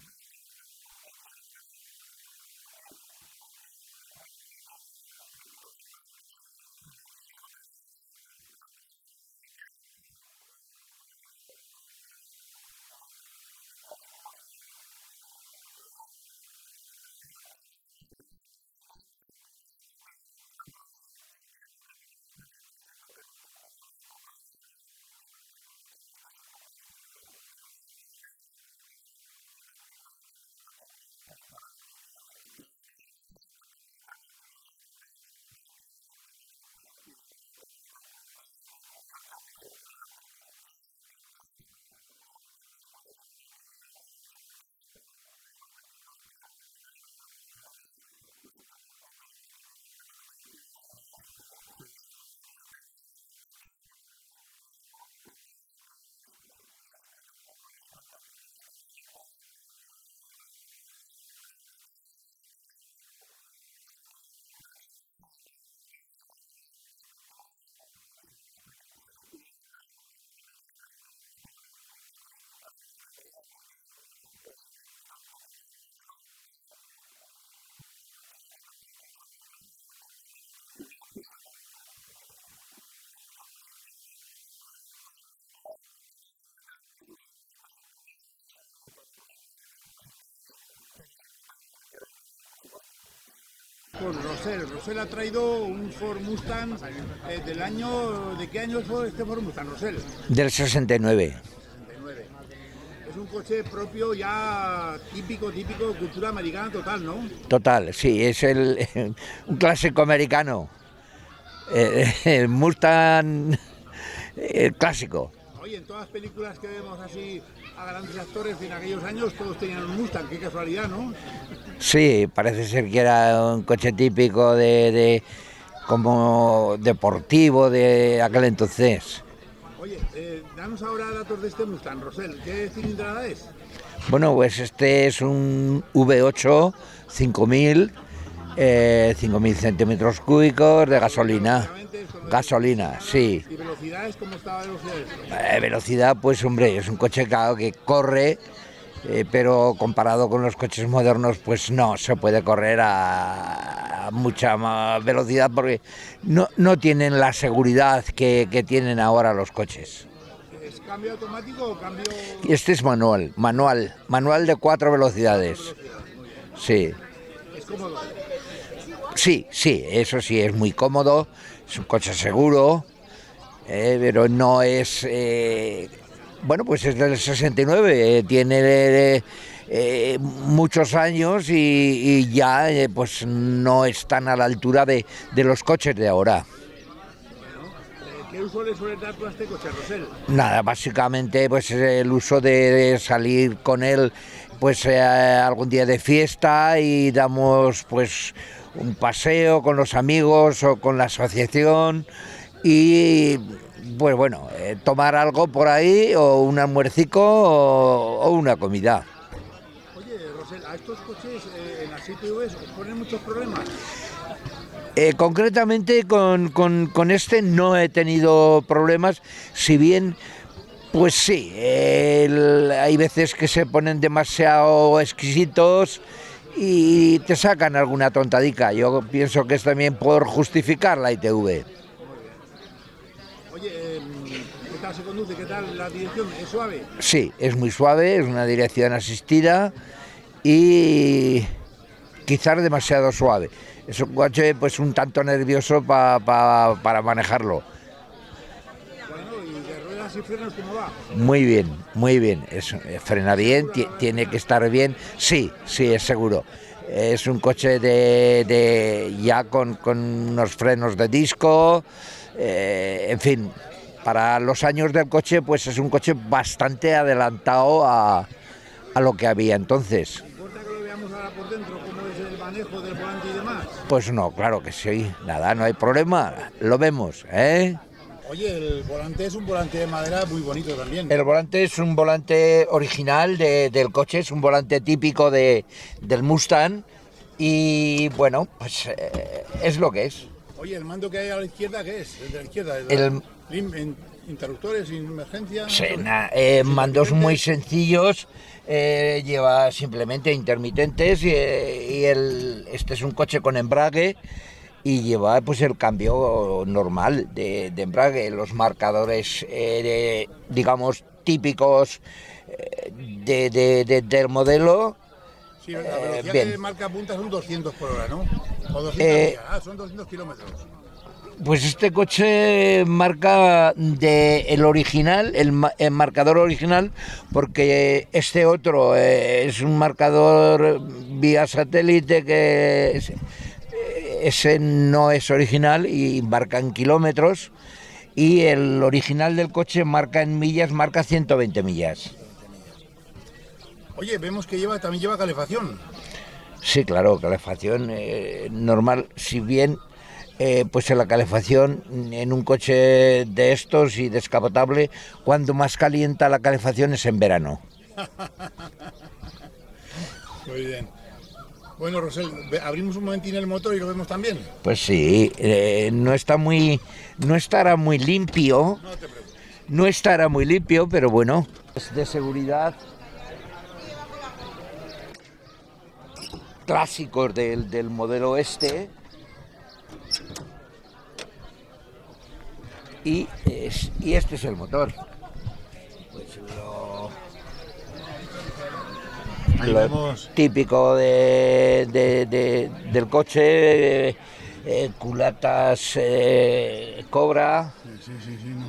Pues Rosell ha traído un Ford Mustang del año... ¿De qué año fue este Ford Mustang, Rosell? Del 69. Es un coche propio ya típico, cultura americana total, ¿no? Total, sí, es un clásico americano. El Mustang clásico. Oye, en todas las películas que vemos así a grandes actores en aquellos años, todos tenían un Mustang, qué casualidad, ¿no? Sí, parece ser que era un coche típico como deportivo de aquel entonces. Oye, danos ahora datos de este Mustang, Rosell. ¿Qué cilindrada es? Bueno, pues este es un V8 5000, 5.000 centímetros cúbicos de gasolina. Gasolina, sí. ¿Y velocidades? ¿Cómo está la velocidad? Velocidad, pues hombre, es un coche claro que corre, pero comparado con los coches modernos, pues no se puede correr a mucha más velocidad porque no tienen la seguridad que tienen ahora los coches. ¿Es cambio automático o cambio...? Este es manual de 4 velocidades. Sí. ¿Es cómodo? Sí, eso sí, es muy cómodo, es un coche seguro, pero no es... bueno, pues es del 69, tiene muchos años y ya pues no están a la altura de los coches de ahora. ¿Qué uso le suele dar tú a este coche, Rosell? Nada, básicamente pues el uso de salir con él pues algún día de fiesta y damos pues un paseo con los amigos o con la asociación y pues bueno, tomar algo por ahí o un almuercico o una comida. Oye, Rosell, ¿a estos coches en las ITVs os ponen muchos problemas? Concretamente con este no he tenido problemas, si bien pues sí, hay veces que se ponen demasiado exquisitos y te sacan alguna tontadica. Yo pienso que es también por justificar la ITV. Oye, ¿qué tal se conduce? ¿Qué tal la dirección? ¿Es suave? Sí, es muy suave, es una dirección asistida y quizás demasiado suave. Es un coche pues un tanto nervioso para manejarlo. Bueno, ¿y de ruedas y frenos cómo va? Muy bien, frena bien, tiene que estar bien, sí, es seguro. Es un coche ya con unos frenos de disco, en fin, para los años del coche, pues es un coche bastante adelantado a lo que había entonces. ¿Importa que lo veamos ahora por dentro, cómo es el manejo del volante y demás? Pues no, claro que sí, nada, no hay problema, lo vemos, ¿eh? Oye, el volante es un volante de madera muy bonito también. El volante es un volante original del coche, es un volante típico del Mustang y bueno, pues es lo que es. Oye, ¿el mando que hay a la izquierda qué es? ¿El de la izquierda? ¿Interruptores, sin emergencia? Sí, mandos muy sencillos, lleva simplemente intermitentes y este es un coche con embrague y lleva pues el cambio normal de embrague, los marcadores digamos típicos del modelo. Sí, la velocidad bien. que marca punta son 200 por hora, ¿no? O 200 millas, son 200 kilómetros. Pues este coche marca el original, el marcador original, porque este otro es un marcador vía satélite que ese no es original y marca en kilómetros, y el original del coche marca en millas, marca 120 millas. Oye, vemos que también lleva calefacción. Sí, claro, calefacción normal, si bien pues en la calefacción en un coche de estos y descapotable, cuando más calienta la calefacción es en verano. Muy bien. Bueno, Rosell, abrimos un momentín el motor y lo vemos también. Pues sí, no estará muy limpio. No te preocupes. No estará muy limpio, pero bueno, es de seguridad. Clásicos del modelo este. Y este es el motor. Pues Ahí vemos. Típico del coche, culatas Cobra. Sí,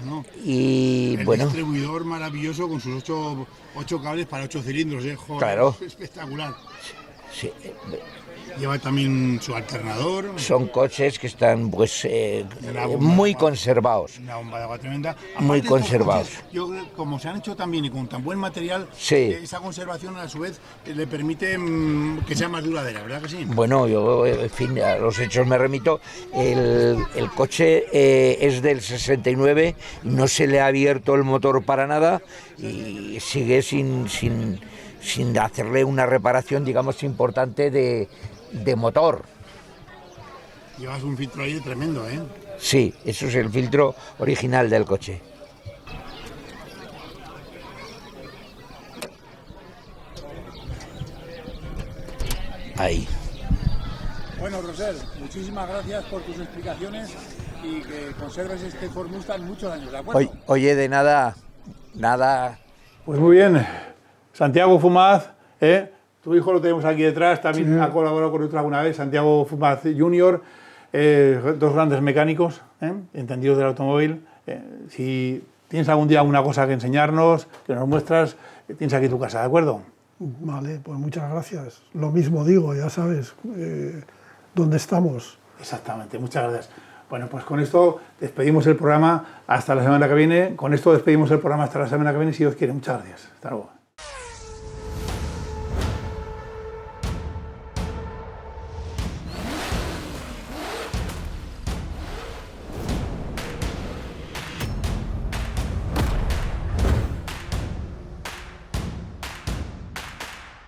no. Y el bueno, distribuidor maravilloso con sus 8 cables para 8 cilindros, joder, claro. Es espectacular. sí, Lleva también su alternador. son coches que están pues Una bomba muy de agua. conservados. Una bomba de agua tremenda. Muy Aparte, conservados. estos coches, yo creo que como se han hecho tan bien y con tan buen material, Sí. esa conservación a su vez le permite que sea más duradera, ¿verdad que sí? Bueno, yo, en fin, a los hechos me remito. El coche es del 69, no se le ha abierto el motor para nada y sigue sin hacerle una reparación, digamos, importante de motor. Llevas un filtro ahí tremendo, ¿eh? Sí, eso es el filtro original del coche. Ahí. Bueno, Rosell, muchísimas gracias por tus explicaciones y que conserves este Ford Mustang muchos años, ¿de acuerdo? Oye, de nada. Pues muy bien. Santiago Fumaz, tu hijo lo tenemos aquí detrás, también ha colaborado con nosotros alguna vez, Santiago Fumaz Jr., dos grandes mecánicos, entendidos del automóvil. Si tienes algún día alguna cosa que enseñarnos, que nos muestras, tienes aquí tu casa, ¿de acuerdo? Vale, pues muchas gracias. Lo mismo digo, ya sabes, dónde estamos. Exactamente, muchas gracias. Bueno, pues con esto despedimos el programa hasta la semana que viene. Con esto despedimos el programa hasta la semana que viene, si Dios quiere. Muchas gracias. Hasta luego.